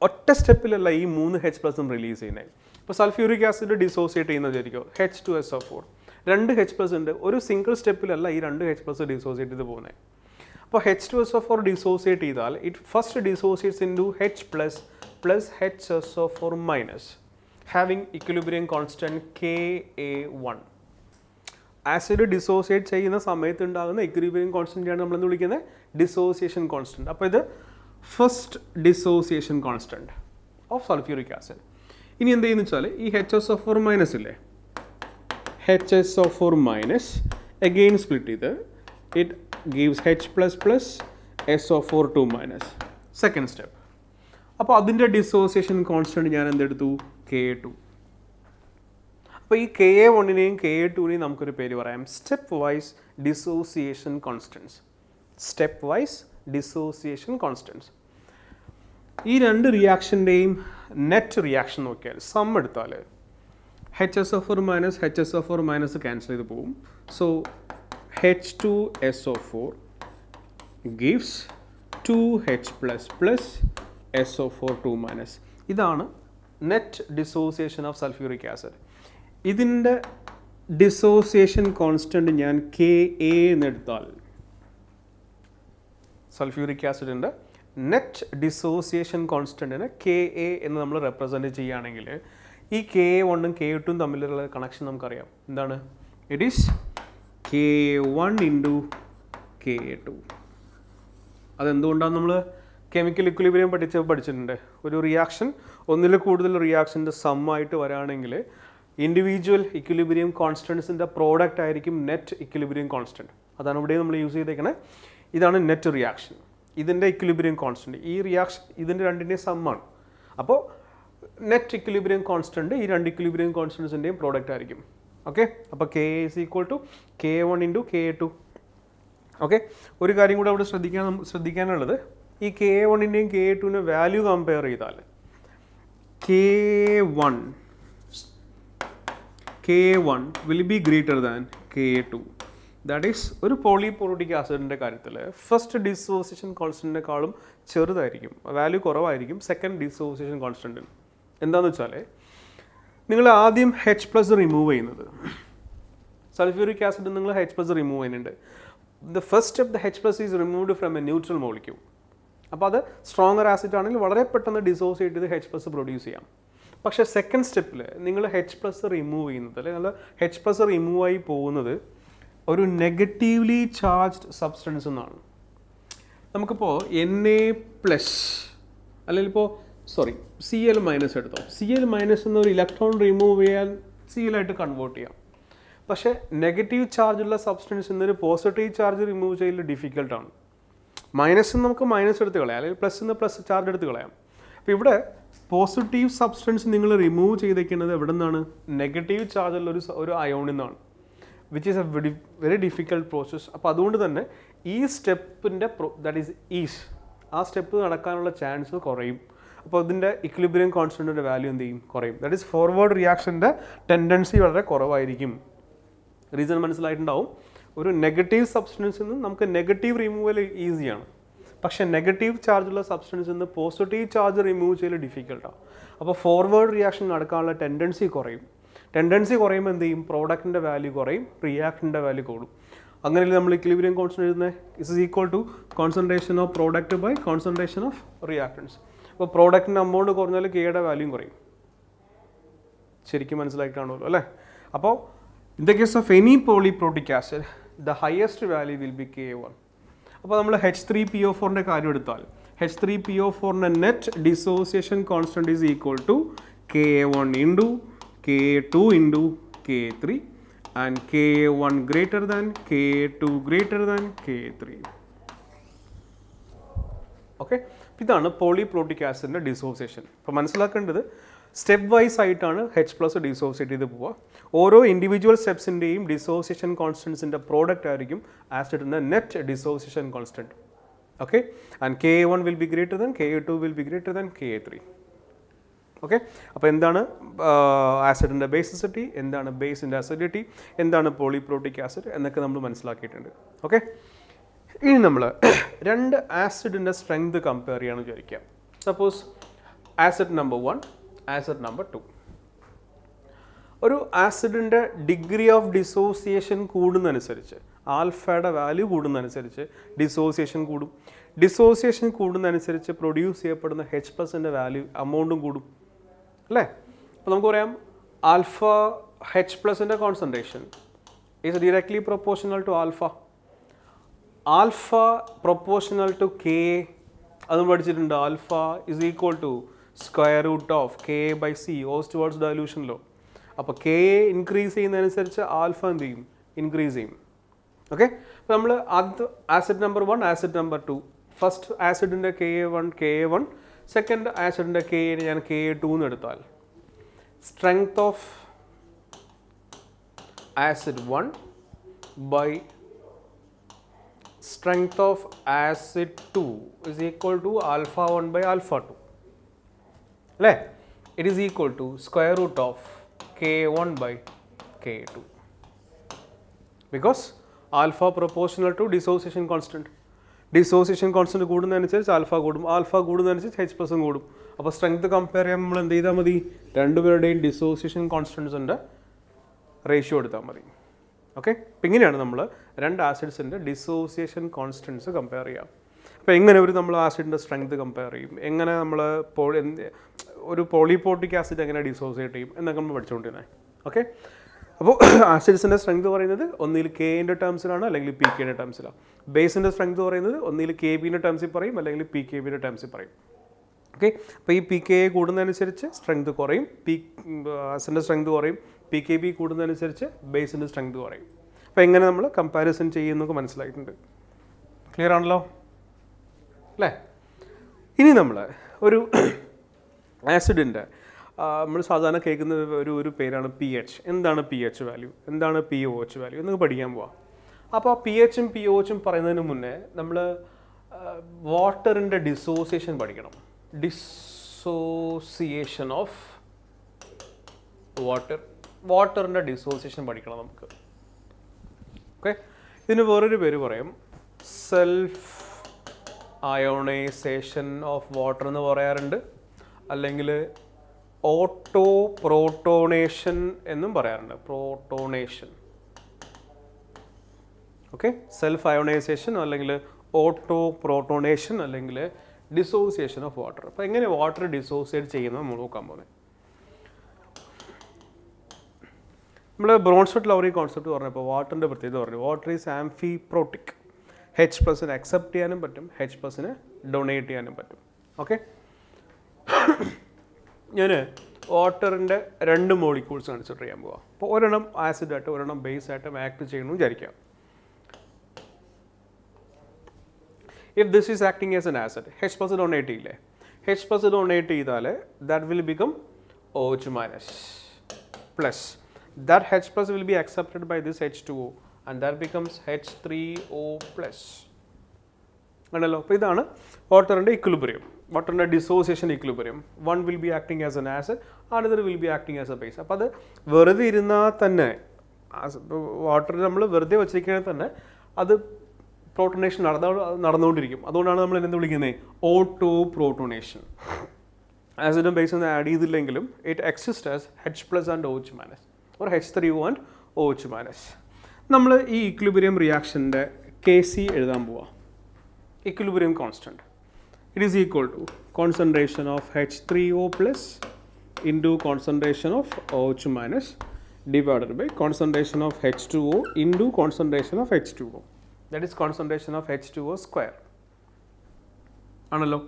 ഒറ്റ സ്റ്റെപ്പിലല്ല ഈ 3 H പ്ലസും റിലീസ് ചെയ്യുന്നത്. ഇപ്പോൾ സൾഫ്യൂരിക് ആസിഡ് ഡിസോസിയേറ്റ് ചെയ്യുന്നത് വിചാരിക്കും H2SO4, 2 H പ്ലസ് ഉണ്ട്, ഒരു സിംഗിൾ സ്റ്റെപ്പിലല്ല ഈ 2 H പ്ലസ് ഡിസോസിയേറ്റ് ചെയ്ത് പോകുന്നത്. അപ്പോൾ H2SO4 ഡിസോസിയേറ്റ് ചെയ്താൽ it first dissociates into H plus HSO4 minus having equilibrium constant Ka1. Acid dissociate ചെയ്യുന്ന സമയത്ത് ഉണ്ടാകുന്ന ഇക്വിലിബ്രിയം കോൺസ്റ്റൻ്റാണ് നമ്മളെന്ന് വിളിക്കുന്നത് ഡിസോസിയേഷൻ കോൺസ്റ്റൻറ്റ്. അപ്പോൾ ഇത് first dissociation constant of sulphuric acid. ഇനി എന്ത് ചെയ്യുന്നു വെച്ചാൽ ഈ HSO4 മൈനസ് ഇല്ലേ, HSO4 മൈനസ് അഗെയിൻ സ്പ്ലിറ്റ് ചെയ്ത് it gives H plus plus SO4 2 minus. Second step. അപ്പോൾ അതിൻ്റെ ഡിസോസിയേഷൻ കോൺസ്റ്റൻറ്റ് ഞാൻ എന്തെടുത്തു? Ka2. അപ്പോൾ ഈ Ka1നെയും Ka2നെയും നമുക്കൊരു പേര് പറയാം stepwise dissociation constants. Stepwise dissociation constants. ഈ രണ്ട് റിയാക്ഷൻ്റെയും നെറ്റ് റിയാക്ഷൻ നോക്കിയാൽ സം എടുത്താൽ HSO4 minus HSO4 minus cancel ചെയ്ത് പോവും. So H2SO4 gives 2H plus SO4 2 minus. ഇതാണ് net dissociation of sulphuric acid. ഇതിൻ്റെ ഡിസോസിയേഷൻ കോൺസ്റ്റൻറ്റ് ഞാൻ Ka എന്നെടുത്താൽ സൾഫ്യൂറിക് ആസിഡിൻ്റെ നെറ്റ് ഡിസോസിയേഷൻ കോൺസ്റ്റൻറ്റിന് Ka എന്ന് നമ്മൾ റെപ്രസെൻറ്റ് ചെയ്യുകയാണെങ്കിൽ ഈ Ka1ഉം Ka2ഉം തമ്മിലുള്ള കണക്ഷൻ നമുക്കറിയാം. എന്താണ്? It is K1 into Ka2. അതെന്തുകൊണ്ടാണ് നമ്മൾ കെമിക്കൽ ഇക്വിലിബ്രിയം പഠിച്ചിട്ടുണ്ട്. ഒരു റിയാക്ഷൻ ഒന്നിൽ കൂടുതൽ റിയാക്ഷൻ്റെ സമ്മായിട്ട് വരാണെങ്കിൽ ഇൻഡിവിജ്വൽ ഇക്വിലിബ്രിയം കോൺസ്റ്റൻസിൻ്റെ പ്രോഡക്റ്റ് ആയിരിക്കും നെറ്റ് ഇക്വിലിബ്രിയം കോൺസ്റ്റൻറ്റ്. അതാണ് ഇവിടെ നമ്മൾ യൂസ് ചെയ്തേക്കണേ. ഇതാണ് നെറ്റ് റിയാക്ഷൻ, ഇതിൻ്റെ ഇക്വിലിബ്രിയം കോൺസ്റ്റൻറ്റ്. ഈ റിയാക്ഷൻ ഇതിൻ്റെ രണ്ടിൻ്റെയും സമ്മാണ്. അപ്പോൾ നെറ്റ് ഇക്വിലിബ്രിയം കോൺസ്റ്റൻറ്റ് ഈ രണ്ട് ഇക്വിലിബ്രിയം കോൺസ്റ്റൻസിൻ്റെയും പ്രോഡക്റ്റ് ആയിരിക്കും. ഓക്കെ, അപ്പോൾ Ka is equal to K1 into Ka2. Okay, ഒരു കാര്യം കൂടെ അവിടെ ശ്രദ്ധിക്കാനുള്ളത്, ഈ Ka1ൻ്റെയും Ka2ൻ്റെ വാല്യൂ കമ്പയർ ചെയ്താൽ K1 will be greater than Ka2. That is ഒരു പോളിപോറോട്ടിക് ആസിഡിൻ്റെ കാര്യത്തിൽ ഫസ്റ്റ് ഡിസോസിയേഷൻ കോൺസ്റ്റൻറ്റിനേക്കാളും ചെറുതായിരിക്കും, വാല്യൂ കുറവായിരിക്കും സെക്കൻഡ് ഡിസോസിയേഷൻ കോൺസ്റ്റൻറ്റിന്. എന്താണെന്ന് വെച്ചാൽ നിങ്ങൾ ആദ്യം H+ റിമൂവ് ചെയ്യുന്നത്, സൾഫ്യൂറിക് ആസിഡ് നിങ്ങൾ H+ റിമൂവ് ചെയ്യുന്നുണ്ട്. The first step the H+ is removed from A neutral molecule. അപ്പോൾ അത് സ്ട്രോങ്ങർ ആസിഡ് ആണെങ്കിൽ വളരെ പെട്ടെന്ന് ഡിസോസിയേറ്റ് ചെയ്ത് H+ പ്രൊഡ്യൂസ് ചെയ്യാം. പക്ഷേ സെക്കൻഡ് സ്റ്റെപ്പിൽ നിങ്ങൾ H+ റിമൂവ് ചെയ്യുന്നത്, അല്ലെങ്കിൽ H+ റിമൂവ് ആയി പോകുന്നത് ഒരു നെഗറ്റീവ്ലി ചാർജ്ഡ് സബ്സ്റ്റൻസ് എന്നാണ്. നമുക്കിപ്പോൾ Na+ അല്ലെങ്കിൽ ഇപ്പോൾ Cl- എടുത്തോ. Cl- എന്നൊരു ഇലക്ട്രോൺ റിമൂവ് ചെയ്യാൻ Cl ആയിട്ട് കൺവേർട്ട് ചെയ്യാം. പക്ഷേ നെഗറ്റീവ് ചാർജുള്ള സബ്സ്റ്റൻസ് എന്നൊരു പോസിറ്റീവ് ചാർജ് റിമൂവ് ചെയ്യൽ ഡിഫിക്കൽട്ടാണ്. മൈനസ് നമുക്ക് മൈനസ് എടുത്ത് കളയാം, അല്ലെങ്കിൽ പ്ലസ് ചാർജ് എടുത്ത് കളയാം. അപ്പോൾ ഇവിടെ പോസിറ്റീവ് സബ്സ്റ്റൻസ് നിങ്ങൾ റിമൂവ് ചെയ്തേക്കുന്നത് എവിടെ നിന്നാണ്? നെഗറ്റീവ് ചാർജുള്ള ഒരു അയോണിൽ നിന്നാണ്, which is A very difficult process. അപ്പോൾ അതുകൊണ്ട് തന്നെ ഈ സ്റ്റെപ്പിൻ്റെ ദാറ്റ് ഈസ് ആ സ്റ്റെപ്പ് നടക്കാനുള്ള ചാൻസ് കുറയും. അപ്പോൾ ഇതിൻ്റെ ഇക്വിലിബ്രിയം കോൺസ്റ്റൻറ്റിൻ്റെ വാല്യൂ എന്ത് ചെയ്യും? കുറയും. ദാറ്റ് ഈസ് ഫോർവേഡ് റിയാക്ഷൻ്റെ ടെൻഡൻസി വളരെ കുറവായിരിക്കും. റീസൺ മനസ്സിലായിട്ടുണ്ടാവും. ഒരു നെഗറ്റീവ് സബ്സ്റ്റൻസിൽ നിന്ന് നമുക്ക് നെഗറ്റീവ് റിമൂവൽ ഈസിയാണ്, പക്ഷേ നെഗറ്റീവ് ചാർജുള്ള സബ്സ്റ്റൻസിൽ നിന്ന് പോസിറ്റീവ് ചാർജ് റിമൂവ് ചെയ്യൽ ഡിഫിക്കൽട്ടാണ്. അപ്പോൾ ഫോർവേഡ് റിയാക്ഷൻ നടക്കാനുള്ള ടെൻഡൻസി കുറയും. ടെൻഡൻസി കുറയുമ്പോൾ എന്ത് ചെയ്യും? പ്രോഡക്റ്റിൻ്റെ വാല്യൂ കുറയും, റിയാക്റ്റിൻ്റെ വാല്യൂ കൂടും. അങ്ങനെയല്ലേ നമ്മൾ ഇക്വിലിബ്രിയം കോൺസ്റ്റൻറ്റ് എഴുതുന്നത്? Is equal to concentration of product by concentration of reactants. അപ്പോൾ പ്രോഡക്റ്റിൻ്റെ അമൗണ്ട് കുറഞ്ഞാൽ Kയുടെ വാല്യൂയും കുറയും. ശരിക്കും മനസ്സിലായിട്ടാണല്ലോ അല്ലേ? അപ്പോൾ in the case of any polyprotic acid the highest value will be Ka1. അപ്പോൾ നമ്മൾ H3PO4ൻ്റെ കാര്യം എടുത്താൽ H3PO4ൻ്റെ net dissociation constant is equal to Ka1 into Ka2 into K3 and Ka1 greater than Ka2 greater than K3. Okay, ഇതാണ് polyprotic ആസിഡിൻ്റെ dissociation. അപ്പോൾ മനസ്സിലാക്കേണ്ടത് സ്റ്റെപ്പ് വൈസ് ആയിട്ടാണ് H+ ഡിസോസിയേറ്റ് ചെയ്ത് പോവുക. ഓരോ ഇൻഡിവിജ്വൽ സ്റ്റെപ്സിൻ്റെയും ഡിസോസിയേഷൻ കോൺസ്റ്റൻസിൻ്റെ പ്രോഡക്റ്റ് ആയിരിക്കും ആസിഡിൻ്റെ net dissociation constant. Okay, and Ka1 will be greater than Ka2 will be greater than Ka3. Okay, അപ്പോൾ എന്താണ് ആസിഡിൻ്റെ ബേസിസിറ്റി, എന്താണ് ബേസിൻ്റെ അസിഡിറ്റി, എന്താണ് പോളിപ്രോട്ടിക് ആസിഡ് എന്നൊക്കെ നമ്മൾ മനസ്സിലാക്കിയിട്ടുണ്ട്. ഓക്കെ, ഇനി നമ്മൾ രണ്ട് ആസിഡിൻ്റെ സ്ട്രെങ്ത് കമ്പയർ ചെയ്യാമെന്ന് വിചാരിക്കാം. Suppose acid number 1, acid number 2. ഒരു ആസിഡിൻ്റെ ഡിഗ്രി ഓഫ് ഡിസോസിയേഷൻ കൂടുന്നതനുസരിച്ച്, ആൽഫയുടെ വാല്യൂ കൂടുന്നതനുസരിച്ച് ഡിസോസിയേഷൻ കൂടും. ഡിസോസിയേഷൻ കൂടുന്നതനുസരിച്ച് പ്രൊഡ്യൂസ് ചെയ്യപ്പെടുന്ന H+ൻ്റെ വാല്യൂ അമൗണ്ടും കൂടും അല്ലേ? അപ്പോൾ നമുക്ക് പറയാം ആൽഫ H+ൻ്റെ concentration is directly proportional to alpha. Alpha proportional to Ka, അത് പഠിച്ചിട്ടുണ്ട്. Alpha is equal to square root of Ka/C Ostwald's dilution law. അപ്പോൾ Ka ഇൻക്രീസ് ചെയ്യുന്നതനുസരിച്ച് ആൽഫ എന്ത് ചെയ്യും? ഇൻക്രീസ് ചെയ്യും. ഓക്കെ, അപ്പോൾ നമ്മൾ acid number 1, acid number 2 first ആസിഡിൻ്റെ Ka1 സെക്കൻഡ് ആസിഡിൻ്റെ Ka ഞാൻ Ka2 എന്ന് എടുത്താൽ strength of acid 1 by strength of acid 2 is equal to alpha 1 by alpha 2. അല്ലേ? It is equal to square root of K1 by K2 because alpha proportional to dissociation constant. Dissociation constant കൂടുന്നതനുസരിച്ച് alpha കൂടും, alpha കൂടുന്നതനുസരിച്ച് H പ്ലസും കൂടും. അപ്പോൾ strength compare ചെയ്യാൻ നമ്മൾ എന്ത് ചെയ്താൽ മതി? രണ്ടുപേരുടെയും ഡിസോസിയേഷൻ കോൺസ്റ്റൻസിൻ്റെ റേഷ്യോ എടുത്താൽ മതി. ഓക്കെ, അപ്പം ഇങ്ങനെയാണ് നമ്മൾ രണ്ട് ആസിഡ്സിൻ്റെ ഡിസോസിയേഷൻ കോൺസ്റ്റൻസ് കമ്പയർ ചെയ്യാം. അപ്പോൾ എങ്ങനെ നമ്മൾ ആസിഡിൻ്റെ സ്ട്രെങ്ത് കമ്പയർ ചെയ്യും, എങ്ങനെ നമ്മൾ ഒരു പോളിപോട്ടിക് ആസിഡ് എങ്ങനെ ഡിസോസിയേറ്റ് ചെയ്യും എന്നൊക്കെ നമ്മൾ പഠിച്ചുകൊണ്ടിരുന്നത്. ഓക്കെ, അപ്പോൾ ആസിഡ്സിൻ്റെ സ്ട്രെങ്ത് പറയുന്നത് ഒന്നിൽ കെൻ്റെ ടേംസിലാണ് അല്ലെങ്കിൽ പി കെൻ്റെ ടേംസിലാണ്. ബേസിൻ്റെ സ്ട്രെങ്ത് പറയുന്നത് ഒന്നിൽ കെ ബിൻ്റെ ടേംസിൽ പറയും അല്ലെങ്കിൽ പി കെ ബിൻ്റെ ടേംസിൽ പറയും. ഓക്കെ, അപ്പോൾ ഈ പി കെ എ കൂടുന്നതനുസരിച്ച് സ്ട്രെങ്ത് കുറയും, ആസിഡിൻ്റെ സ്ട്രെങ്ത് കുറയും. പി കെ ബി കൂടുന്നതനുസരിച്ച് ബേസിൻ്റെ സ്ട്രെങ്ത് കുറയും. അപ്പോൾ എങ്ങനെ നമ്മൾ കമ്പാരിസൺ ചെയ്യുന്നതൊക്കെ മനസ്സിലായിട്ടുണ്ട്. ക്ലിയർ ആണല്ലോ അല്ലേ? ഇനി നമ്മൾ ഒരു ആസിഡിൻ്റെ നമ്മൾ സാധാരണ കേൾക്കുന്ന ഒരു പേരാണ് pH. എന്താണ് pH വാല്യൂ, എന്താണ് pOH വാല്യൂ എന്നൊക്കെ പഠിക്കാൻ പോവാം. അപ്പോൾ pHും pOHും പറയുന്നതിന് മുന്നേ നമ്മൾ വാട്ടറിൻ്റെ ഡിസോസിയേഷൻ പഠിക്കണം. ഡിസോസിയേഷൻ ഓഫ് വാട്ടറിൻ്റെ ഡിസോസിയേഷൻ പഠിക്കണം നമുക്ക്. ഓക്കെ, ഇതിന് വേറൊരു പേര് പറയും സെൽഫ് അയോണൈസേഷൻ ഓഫ് വാട്ടർ എന്ന് പറയാറുണ്ട്, അല്ലെങ്കിൽ ഓട്ടോ പ്രോട്ടോണേഷൻ എന്നും പറയാറുണ്ട്. പ്രോട്ടോണേഷൻ. ഓക്കെ, സെൽഫ് അയോണൈസേഷൻ അല്ലെങ്കിൽ ഓട്ടോ പ്രോട്ടോണേഷൻ അല്ലെങ്കിൽ ഡിസോസിയേഷൻ ഓഫ് വാട്ടർ. അപ്പോൾ എങ്ങനെ വാട്ടർ ഡിസോസിയേറ്റ് ചെയ്യുന്നത് നമ്മൾ നോക്കാൻ പോകുന്നത്. നമ്മൾ ബ്രോൺസ്ഫെറ്റ് ലൗറി കോൺസെപ്റ്റ് പറഞ്ഞപ്പോൾ വാട്ടറിൻ്റെ പ്രത്യേകത പറഞ്ഞു. Water is amphiprotic. H പ്ലസിന് അക്സെപ്റ്റ് ചെയ്യാനും പറ്റും, H പ്ലസിന് ഡൊണേറ്റ് ചെയ്യാനും പറ്റും. ഓക്കെ, ഞാൻ വാട്ടറിൻ്റെ രണ്ട് മോളിക്യൂൾസ് കൺസിഡർ ചെയ്യാൻ പോവാം. അപ്പോൾ ഒരെണ്ണം ആസിഡായിട്ട് ഒരെണ്ണം ബേസ് ആയിട്ടും ആക്ട് ചെയ്യണമെന്ന് വിചാരിക്കാം. If this is acting as an acid, H plus donate ചെയ്യില്ലേ? H പ്ലസ് ഡൊണേറ്റ് ചെയ്താൽ that will become OH minus plus. That H plus will be accepted by this H2O and that becomes H3O plus. ആണല്ലോ. അപ്പോൾ ഇതാണ് വാട്ടറിൻ്റെ equilibrium, വാട്ടറിൻ്റെ dissociation equilibrium. One will be acting as an acid, another will be acting as a base. അപ്പോൾ അത് വെറുതെ ഇരുന്നാൽ തന്നെ, വാട്ടർ നമ്മൾ വെറുതെ വെച്ചിരിക്കണേ തന്നെ അത് പ്രോട്ടോണേഷൻ നടന്നുകൊണ്ടിരിക്കും. അതുകൊണ്ടാണ് നമ്മൾ എന്ത് വിളിക്കുന്നത്? Auto protonation. ആസിഡും ബേസും ആഡ് ചെയ്തില്ലെങ്കിലും it exist as H plus and OH minus or H3O and OH minus. നമ്മൾ ഈ ഇക്വിലിബ്രിയം റിയാക്ഷൻ്റെ Kc എഴുതാൻ പോവാം. Equilibrium constant it is equal to concentration of H3O plus into concentration of OH minus divided by concentration of H2O into concentration of H2O. That is concentration of H2O square. ആണല്ലോ.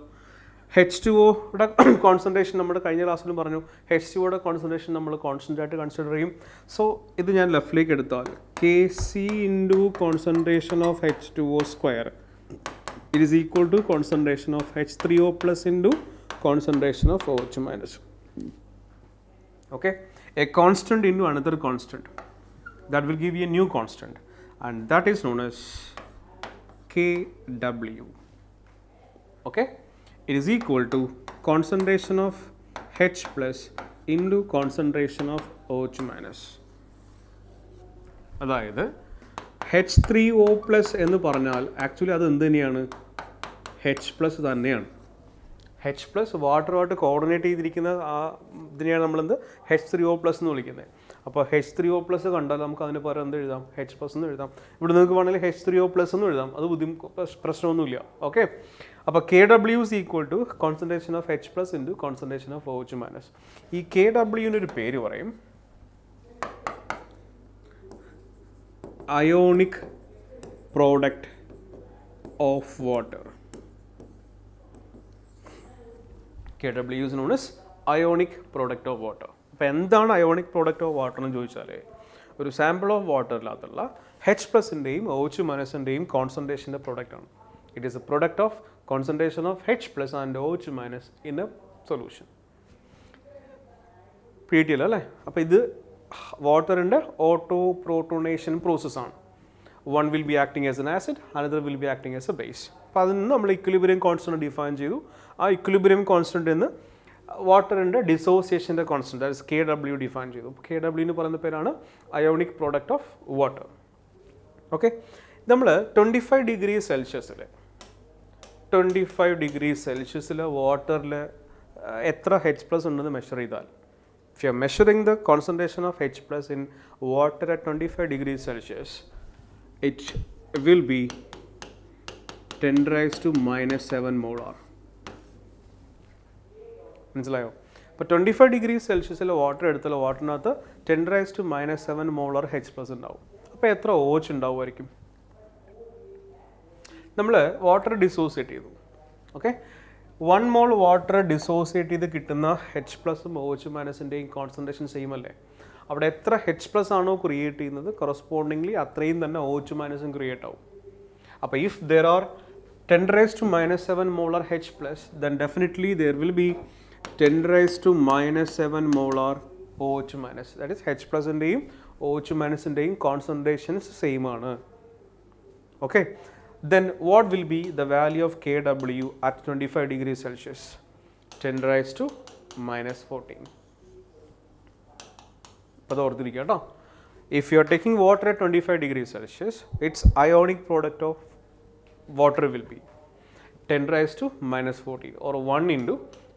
H2Oയുടെ concentration നമ്മുടെ കഴിഞ്ഞ ക്ലാസ്സിലും പറഞ്ഞു. H2Oയുടെ concentration നമ്മൾ constant ആയിട്ട് consider ചെയ്യും. So ഇത് ഞാൻ ലെഫ്റ്റിലേക്ക് എടുത്താൽ Kc into concentration of H2O square it is equal to concentration of H3O plus into concentration of OH minus. Okay, a constant into another constant that will give you a new constant and that is known as Kw. Okay, it is equal to concentration of H plus into concentration of OH minus. അതായത് H3O plus എന്ന് പറഞ്ഞാൽ actually അത് എന്ത് തന്നെയാണ്? H plus തന്നെയാണ്. H plus വാട്ടറുമായിട്ട് coordinate ചെയ്തിരിക്കുന്ന ആ ഇതിനെയാണ് നമ്മളെന്ത് H3O plus എന്ന് വിളിക്കുന്നത്. അപ്പോൾ H3O plus കണ്ടാൽ നമുക്ക് അതിന് പകരം എന്ത് എഴുതാം? H plus എന്ന് എഴുതാം. ഇവിടെ നിങ്ങൾക്ക് വേണമെങ്കിൽ H3O plus എന്ന് എഴുതാം, അത് പ്രശ്നമൊന്നുമില്ല. ഓക്കെ, അപ്പോൾ Kw is equal to concentration of H plus into concentration of OH minus. ഈ Kw ഒരു പേര് പറയും ionic product of water. Kw is known as ionic product of water. അപ്പോൾ എന്താണ് അയോണിക് പ്രോഡക്റ്റ് ഓഫ് വാട്ടർ എന്ന് ചോദിച്ചാൽ ഒരു സാമ്പിൾ ഓഫ് വാട്ടറിനകത്തുള്ള H പ്ലസിൻ്റെയും OH മൈനസിൻ്റെയും കോൺസെൻട്രേഷൻ്റെ പ്രോഡക്റ്റ് ആണ്. It is a product of concentration of H plus and OH minus in a solution. PTL അല്ലേ? അപ്പോൾ ഇത് വാട്ടറിൻ്റെ ഓട്ടോ പ്രോട്ടോണേഷൻ പ്രോസസ്സാണ്. One will be acting as an acid, another will be acting as a base. അപ്പോൾ അതിൽ നിന്ന് നമ്മൾ equilibrium constant define ചെയ്തു. ആ ഇക്വിലിബ്രിയം കോൺസ്റ്റന്റ് എന്ന് വാട്ടറിൻ്റെ ഡിസോസിയേഷൻ്റെ കോൺസ്റ്റന്റ് അതായത് KW ഡിഫൈൻ ചെയ്തു. KW എന്ന് പറയുന്ന പേരാണ് ionic product of water. Okay, നമ്മൾ 25 ഡിഗ്രി സെൽഷ്യസിൽ വാട്ടറിൽ എത്ര H പ്ലസ് ഉണ്ടെന്ന് മെഷർ ചെയ്താൽ, if you are measuring the concentration of H plus in water at 25 degrees Celsius, it will be 10 raised to minus 7 molar. മനസ്സിലായോ? അപ്പോൾ 25 ഡിഗ്രി സെൽഷ്യസിൽ water എടുത്താൽ വാട്ടറിനകത്ത് 10 raised to minus 7 molar H plus ഉണ്ടാവും. അപ്പോൾ എത്ര OH ഉണ്ടാവുമായിരിക്കും? നമ്മൾ വാട്ടർ ഡിസോസിയേറ്റ് ചെയ്തു. ഓക്കെ, 1 mol വാട്ടർ ഡിസോസിയേറ്റ് ചെയ്ത് കിട്ടുന്ന H പ്ലസും OH മൈനസിൻ്റെയും കോൺസെൻട്രേഷൻ സെയിം അല്ലേ? അവിടെ എത്ര H പ്ലസ് ആണോ ക്രിയേറ്റ് ചെയ്യുന്നത് കറസ്പോണ്ടിംഗ്ലി അത്രയും തന്നെ OH മൈനസും ക്രിയേറ്റ് ആവും. അപ്പോൾ if there are 10 raised to minus 7 molar H plus, then definitely there will be 10 raised to minus 7 molar OH minus. That is H പ്ലസിൻ്റെയും OH മൈനസിൻ്റെയും കോൺസെൻട്രേഷൻസ് സെയിം ആണ്. Okay, then what will be the value of KW at 25 degrees Celsius? 10 raised to minus 14. അപ്പോൾ അത് ഓർത്തിരിക്കുക കേട്ടോ. If you are taking water at 25 degrees Celsius, its ionic product of water will be 10 raised to minus 14 or 1 into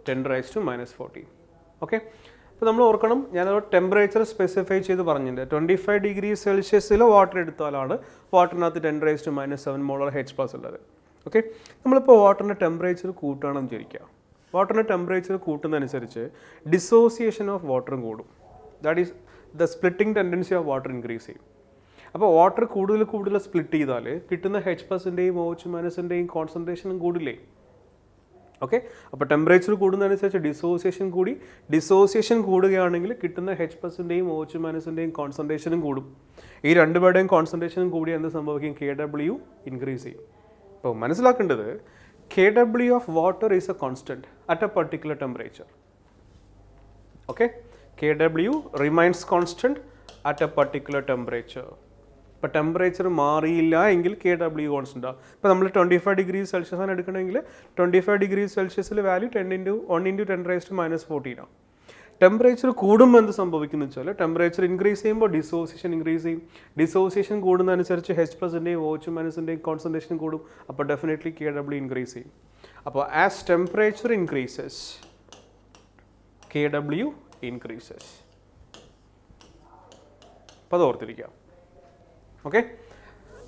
10 raised to minus 14. Okay, അപ്പോൾ നമ്മൾ ഓർക്കണം, ഞാനൊരു temperature specify ചെയ്ത് പറഞ്ഞിട്ടുണ്ട്. 25 ഡിഗ്രി സെൽഷ്യസിൽ വാട്ടർ എടുത്താലാണ് വാട്ടറിനകത്ത് 10 raised to minus 7 molar H plus ഉള്ളത്. ഓക്കെ, നമ്മളിപ്പോൾ വാട്ടറിൻ്റെ ടെമ്പറേച്ചർ കൂട്ടുകയാണെന്ന് വിചാരിക്കുക. വാട്ടറിൻ്റെ ടെമ്പറേച്ചർ കൂട്ടുന്നതനുസരിച്ച് ഡിസോസിയേഷൻ ഓഫ് വാട്ടറും കൂടും. That is the splitting tendency of water increase ചെയ്യും. അപ്പോൾ വാട്ടർ കൂടുതൽ സ്പ്ലിറ്റ് ചെയ്താൽ കിട്ടുന്ന H പ്ലസിൻ്റെയും OH മൈനസിൻ്റെയും കോൺസെൻട്രേഷനും കൂടില്ലേ? ഓക്കെ, അപ്പോൾ ടെമ്പറേച്ചർ കൂടുന്നതനുസരിച്ച് ഡിസോസിയേഷൻ കൂടുകയാണെങ്കിൽ കിട്ടുന്ന H പ്ലസിൻ്റെയും OH മൈനസിൻ്റെയും കോൺസെൻട്രേഷനും കൂടും. ഈ രണ്ടുപേരുടെയും കോൺസെൻട്രേഷനും കൂടി എന്ത് സംഭവിക്കും? KW ഇൻക്രീസ് ചെയ്യും. അപ്പോൾ മനസ്സിലാക്കേണ്ടത് KW of water is A constant at A particular temperature. Okay, KW remains constant at A particular temperature. ഇപ്പോൾ ടെമ്പറേച്ചർ മാറിയില്ല എങ്കിൽ KW കോൺസ്റ്റൻ്റ് ആണ്. ഇപ്പോൾ നമ്മൾ 25 ഡിഗ്രി സെൽഷ്യസ് ആണ് എടുക്കണമെങ്കിൽ 25 degree സെൽഷ്യസിൽ value 1 into 10 raised to minus 14 ആണ്. ടെമ്പറേച്ചർ കൂടുമ്പോൾ എന്ത് സംഭവിക്കുന്നു വെച്ചാൽ ടെമ്പറേച്ചർ ഇൻക്രീസ് ചെയ്യുമ്പോൾ ഡിസോസിയേഷൻ ഇൻക്രീസ് ചെയ്യും. ഡിസോസിയേഷൻ കൂടുന്നതനുസരിച്ച് H പ്ലസിൻ്റെയും OH മൈനസിൻ്റെയും കോൺസെൻട്രേഷൻ കൂടും. അപ്പോൾ ഡെഫിനറ്റ്ലി KW ഇൻക്രീസ് ചെയ്യും. അപ്പോൾ as temperature increases KW increases. അപ്പോൾ അത് ഓർത്തിരിക്കുക. ഓക്കെ,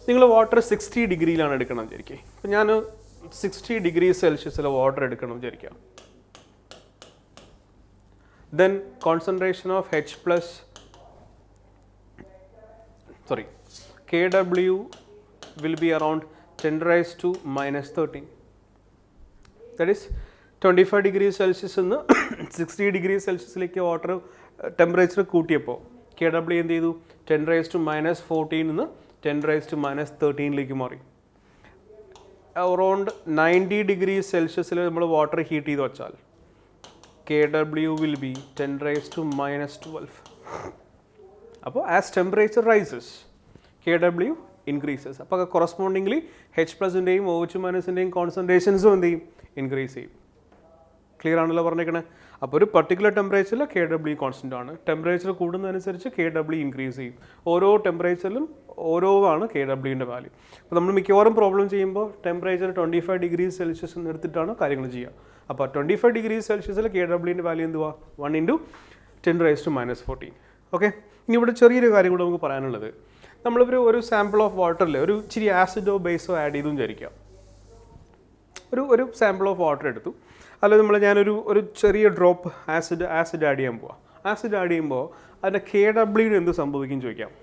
നിങ്ങൾ വാട്ടർ 60 ഡിഗ്രിയിലാണ് എടുക്കണം വിചാരിക്കുക. അപ്പം ഞാൻ 60 ഡിഗ്രി സെൽഷ്യസിൽ വാട്ടർ എടുക്കണം വിചാരിക്കുക. Then concentration of KW will be around 10 raised to minus 13. That is 25 degree സെൽഷ്യസിൽ നിന്ന് 60 ഡിഗ്രി സെൽഷ്യസിലേക്ക് വാട്ടർ ടെമ്പറേച്ചർ കൂട്ടിയപ്പോൾ KW എന്ത് ചെയ്തു? 10 raised to minus 14 നിന്ന് 10 raised to minus 13ലേക്ക് മാറി. അറൗണ്ട് 90 ഡിഗ്രി സെൽഷ്യസിൽ നമ്മൾ വാട്ടർ ഹീറ്റ് ചെയ്ത് വെച്ചാൽ KW will be 10 raised to minus 12. അപ്പോൾ as temperature rises KW increases. അപ്പോൾ കൊറസ്പോണ്ടിംഗ്ലി H പ്ലസിൻ്റെയും OH മൈനസിൻ്റെയും കോൺസെൻട്രേഷൻസും എന്ത് ചെയ്യും? ഇൻക്രീസ് ചെയ്യും. ക്ലിയർ ആണല്ലോ പറഞ്ഞേക്കണേ? അപ്പോൾ ഒരു പർട്ടിക്കുലർ ടെമ്പറേച്ചറിൽ KW കോൺസ്റ്റൻ്റ് ആണ്. ടെമ്പറേച്ചർ കൂടുന്നതനുസരിച്ച് KW ഇൻക്രീസ് ചെയ്യും. ഓരോ ടെമ്പറേച്ചറിലും ഓരോ ആണ് KWൻ്റെ വാല്യൂ. അപ്പോൾ നമ്മൾ മിക്കവാറും പ്രോബ്ലം ചെയ്യുമ്പോൾ ടെമ്പറേച്ചർ 25 ഡിഗ്രി സെൽഷ്യസ് എടുത്തിട്ടാണ് കാര്യങ്ങൾ ചെയ്യുക. അപ്പോൾ 25 ഡിഗ്രി സെൽഷ്യസിൽ KWൻ്റെ വാല്യൂ എന്തുവാ? 1 into 10 raised to minus 14. Okay, ഇനി ഇവിടെ ചെറിയൊരു കാര്യം കൂടെ നമുക്ക് പറയാനുള്ളത്, നമ്മളിപ്പോൾ ഒരു സാമ്പിൾ ഓഫ് വാട്ടറിൽ ഒരു ഇച്ചിരി ആസിഡോ ബേസോ ആഡ് ചെയ്തു വിചാരിക്കാം. ഒരു സാമ്പിൾ ഓഫ് വാട്ടർ എടുത്തു, അല്ലെങ്കിൽ ഞാനൊരു ചെറിയ ഡ്രോപ്പ് ആസിഡ് ആഡ് ചെയ്യാൻ പോവാം. ആസിഡ് ആഡ് ചെയ്യുമ്പോൾ അതിൻ്റെ KW എന്ത് സംഭവിക്കും ചോദിക്കാം.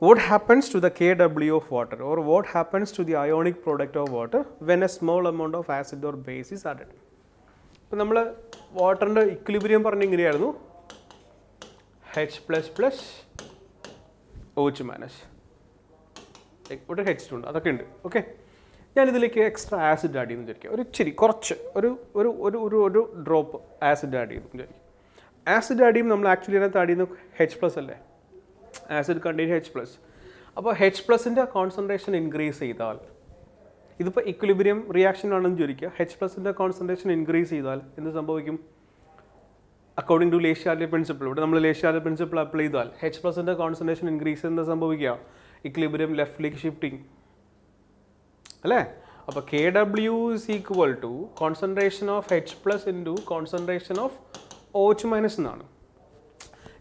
What happens to the KW of water or what happens to the ionic product of water when a small amount of acid or base is added? ഇപ്പോൾ നമ്മൾ വാട്ടറിൻ്റെ ഇക്വിലിബ്രിയം പറഞ്ഞ ഇങ്ങനെയായിരുന്നു, H plus plus OH minus, ഇവിടെ H ഉണ്ട്, അതൊക്കെ ഉണ്ട്. Okay, ഞാനിതിലേക്ക് എക്സ്ട്രാ ആസിഡ് ആഡ് ചെയ്യുന്നു വിചാരിക്കുക, ഒരു ഇച്ചിരി കുറച്ച് ഒരു ഒരു ഒരു ഒരു ഒരു ഡ്രോപ്പ് ആസിഡ് ആഡ് ചെയ്യുന്നു വിചാരിക്കും. ആസിഡ് ആഡ് ചെയ്യുമ്പോൾ നമ്മൾ ആക്ച്വലി അതിനകത്ത് ആഡ് ചെയ്യുന്നത് H+ അല്ലേ, ആസിഡ് കണ്ടെയ്ൻ H+. അപ്പോൾ H+ൻ്റെ കോൺസെൻട്രേഷൻ ഇൻക്രീസ് ചെയ്താൽ, ഇതിപ്പോൾ ഇക്വിലിബ്രിയം റിയാക്ഷൻ ആണെന്ന് വിചാരിക്കുക, H+ൻ്റെ കോൺസെൻട്രേഷൻ ഇൻക്രീസ് ചെയ്താൽ എന്ത് സംഭവിക്കും? അക്കോർഡിംഗ് ടു ലേഷ്യാർഡി പ്രിൻസിപ്പിൾ, ഇവിടെ നമ്മൾ ലേഷ്യാർഡി പ്രിൻസിപ്പിൾ അപ്ലൈ ചെയ്താൽ H+ൻ്റെ കോൺസെൻട്രേഷൻ ഇൻക്രീസ് എന്താ സംഭവിക്കുക? ഇക്വിലിബ്രിയം ലെഫ്റ്റിലേക്ക് ഷിഫ്റ്റിംഗ് അല്ലേ? അപ്പോൾ KW is equal to concentration of H+ into concentration of OH- എന്നാണ്.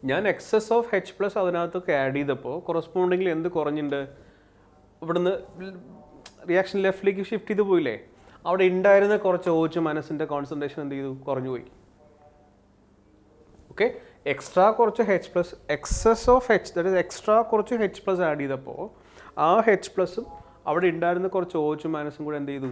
ഞാൻ എക്സസ് ഓഫ് H+ അതിനകത്തൊക്കെ ആഡ് ചെയ്തപ്പോൾ കൊറസ്പോണ്ടിങ്ങിൽ എന്ത് കുറഞ്ഞിട്ടുണ്ട്? ഇവിടുന്ന് റിയാക്ഷൻ ലെഫ്റ്റിലേക്ക് ഷിഫ്റ്റ് ചെയ്ത് പോയില്ലേ, അവിടെ ഉണ്ടായിരുന്ന കുറച്ച് OH- കോൺസെൻട്രേഷൻ എന്ത് ചെയ്തു? കുറഞ്ഞു പോയി. ഓക്കെ, എക്സ്ട്രാ കുറച്ച് H+, excess of that is extra കുറച്ച് H+ ആഡ് ചെയ്തപ്പോൾ ആ H+ഉം അവിടെ ഉണ്ടായിരുന്ന കുറച്ച് OH- കൂടെ എന്ത് ചെയ്തു?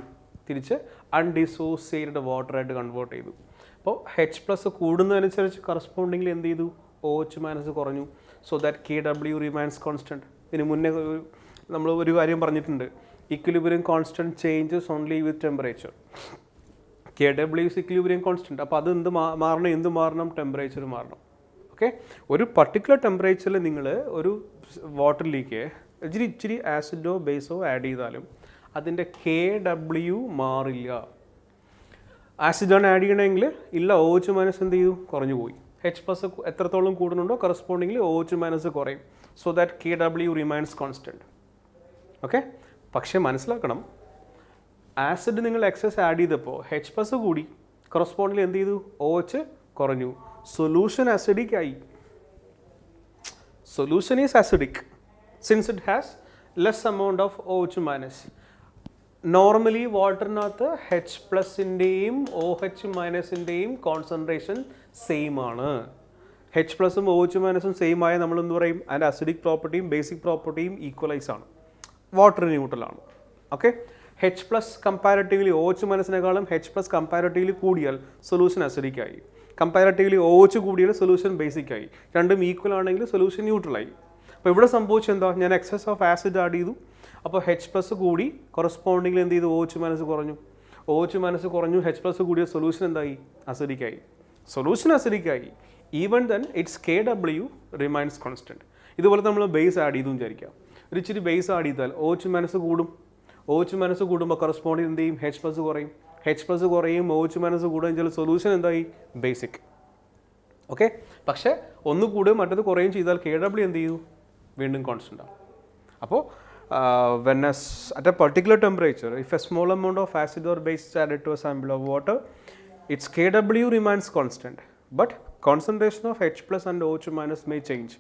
തിരിച്ച് അൺഡിസോസിയേറ്റഡ് വാട്ടറായിട്ട് കൺവേർട്ട് ചെയ്തു. അപ്പോൾ H+ കൂടുന്നതനുസരിച്ച് കറസ്പോണ്ടിങ്ങിൽ എന്ത് ചെയ്തു? OH- കുറഞ്ഞു. So that KW remains constant. ഇതിന് മുന്നേ നമ്മൾ ഒരു കാര്യം പറഞ്ഞിട്ടുണ്ട്, equilibrium constant changes only with temperature. KW is equilibrium constant. അപ്പോൾ അത് എന്ത് മാറണം? ടെമ്പറേച്ചർ മാറണം. ഓക്കെ, ഒരു പർട്ടിക്കുലർ ടെമ്പറേച്ചറിൽ നിങ്ങൾ ഒരു വാട്ടറിലേക്ക് ഇച്ചിരി ആസിഡോ ബേസോ ആഡ് ചെയ്താലും അതിൻ്റെ KW മാറില്ല. ആസിഡാണ് ആഡ് ചെയ്യണമെങ്കിൽ ഇല്ല, OH- എന്ത് ചെയ്തു? കുറഞ്ഞു പോയി. H+ എത്രത്തോളം കൂടുന്നുണ്ടോ കറസ്പോണ്ടിങ്ങിൽ OH- കുറയും. So that KW remains constant. Okay, പക്ഷേ മനസ്സിലാക്കണം, ആസിഡ് നിങ്ങൾ എക്സസ് ആഡ് ചെയ്തപ്പോൾ H+ കൂടി, കറസ്പോണ്ടിൽ എന്ത് ചെയ്തു? OH കുറഞ്ഞു. സൊല്യൂഷൻ അസിഡിക് ആയി. Solution is acidic since it has less amount of OH-. Normally വാട്ടറിനകത്ത് H+ൻ്റെയും OH-ൻ്റെയും കോൺസെൻട്രേഷൻ സെയിം ആണ്. H+ഉം OH- സെയിം ആയ നമ്മൾ എന്ത് പറയും? അതിൻ്റെ അസിഡിക് പ്രോപ്പർട്ടിയും ബേസിക് പ്രോപ്പർട്ടിയും ഈക്വലൈസ് ആണ്, വാട്ടർ ന്യൂട്രലാണ്. Okay, H+ comparatively OH- H+ comparatively കൂടിയാൽ സൊല്യൂഷൻ അസിഡിക് ആയി, കമ്പാരിറ്റീവ്ലി OH കൂടിയാൽ സൊല്യൂഷൻ ബേസിക് ആയി, രണ്ടും ഈക്വൽ ആണെങ്കിൽ സൊല്യൂഷൻ ന്യൂട്രലായി. അപ്പോൾ ഇവിടെ സംഭവിച്ചത് എന്താ? ഞാൻ എക്സസ് ഓഫ് ആസിഡ് ആഡ് ചെയ്തു, അപ്പോൾ H+ കൂടി, കൊറസ്പോണ്ടിങ്ങിൽ എന്ത് ചെയ്തു? OH- കുറഞ്ഞു. OH- കുറഞ്ഞു, H+ കൂടിയ സൊല്യൂഷൻ എന്തായി? അസിഡിക് ആയി. സൊല്യൂഷൻ അസിഡിക് ആയി, even then it's KW remains constant. ഇതുപോലെ നമ്മൾ ബേസ് ആഡ് ചെയ്തു വിചാരിക്കാം, ഒരു ഇച്ചിരി ബേസ് ആഡ് ചെയ്താൽ OH- കൂടും. OH- കൂടുമ്പോൾ കറസ്പോണ്ടിങ് എന്ത് ചെയ്യും? H+ കുറയും. H+ കുറയും, OH- കൂടുകയും ചില സൊല്യൂഷൻ എന്തായി? ബേസിക്. ഓക്കെ, പക്ഷേ ഒന്ന് കൂടുകയും മറ്റത് കുറയും ചെയ്താൽ KW എന്ത് ചെയ്തു? വീണ്ടും കോൺസ്റ്റൻ്റ് ആവും. അപ്പോൾ when at a particular temperature, if a small amount of acid or base is added to a sample of water, its KW remains constant, but concentration of H+ and OH- may change.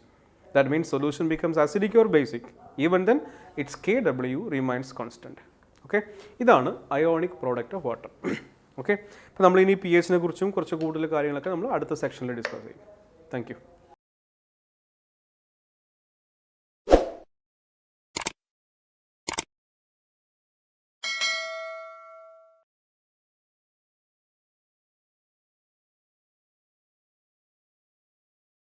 That means solution becomes acidic or basic. Even then, its KW remains constant. Okay, ഇതാണ് ionic product of water. Okay, അപ്പോൾ നമ്മൾ ഇനി pH-നെ കുറിച്ചും കുറച്ച് കൂടുതൽ കാര്യങ്ങളൊക്കെ നമ്മൾ അടുത്ത സെക്ഷനിൽ ഡിസ്കസ് ചെയ്യും. Thank you.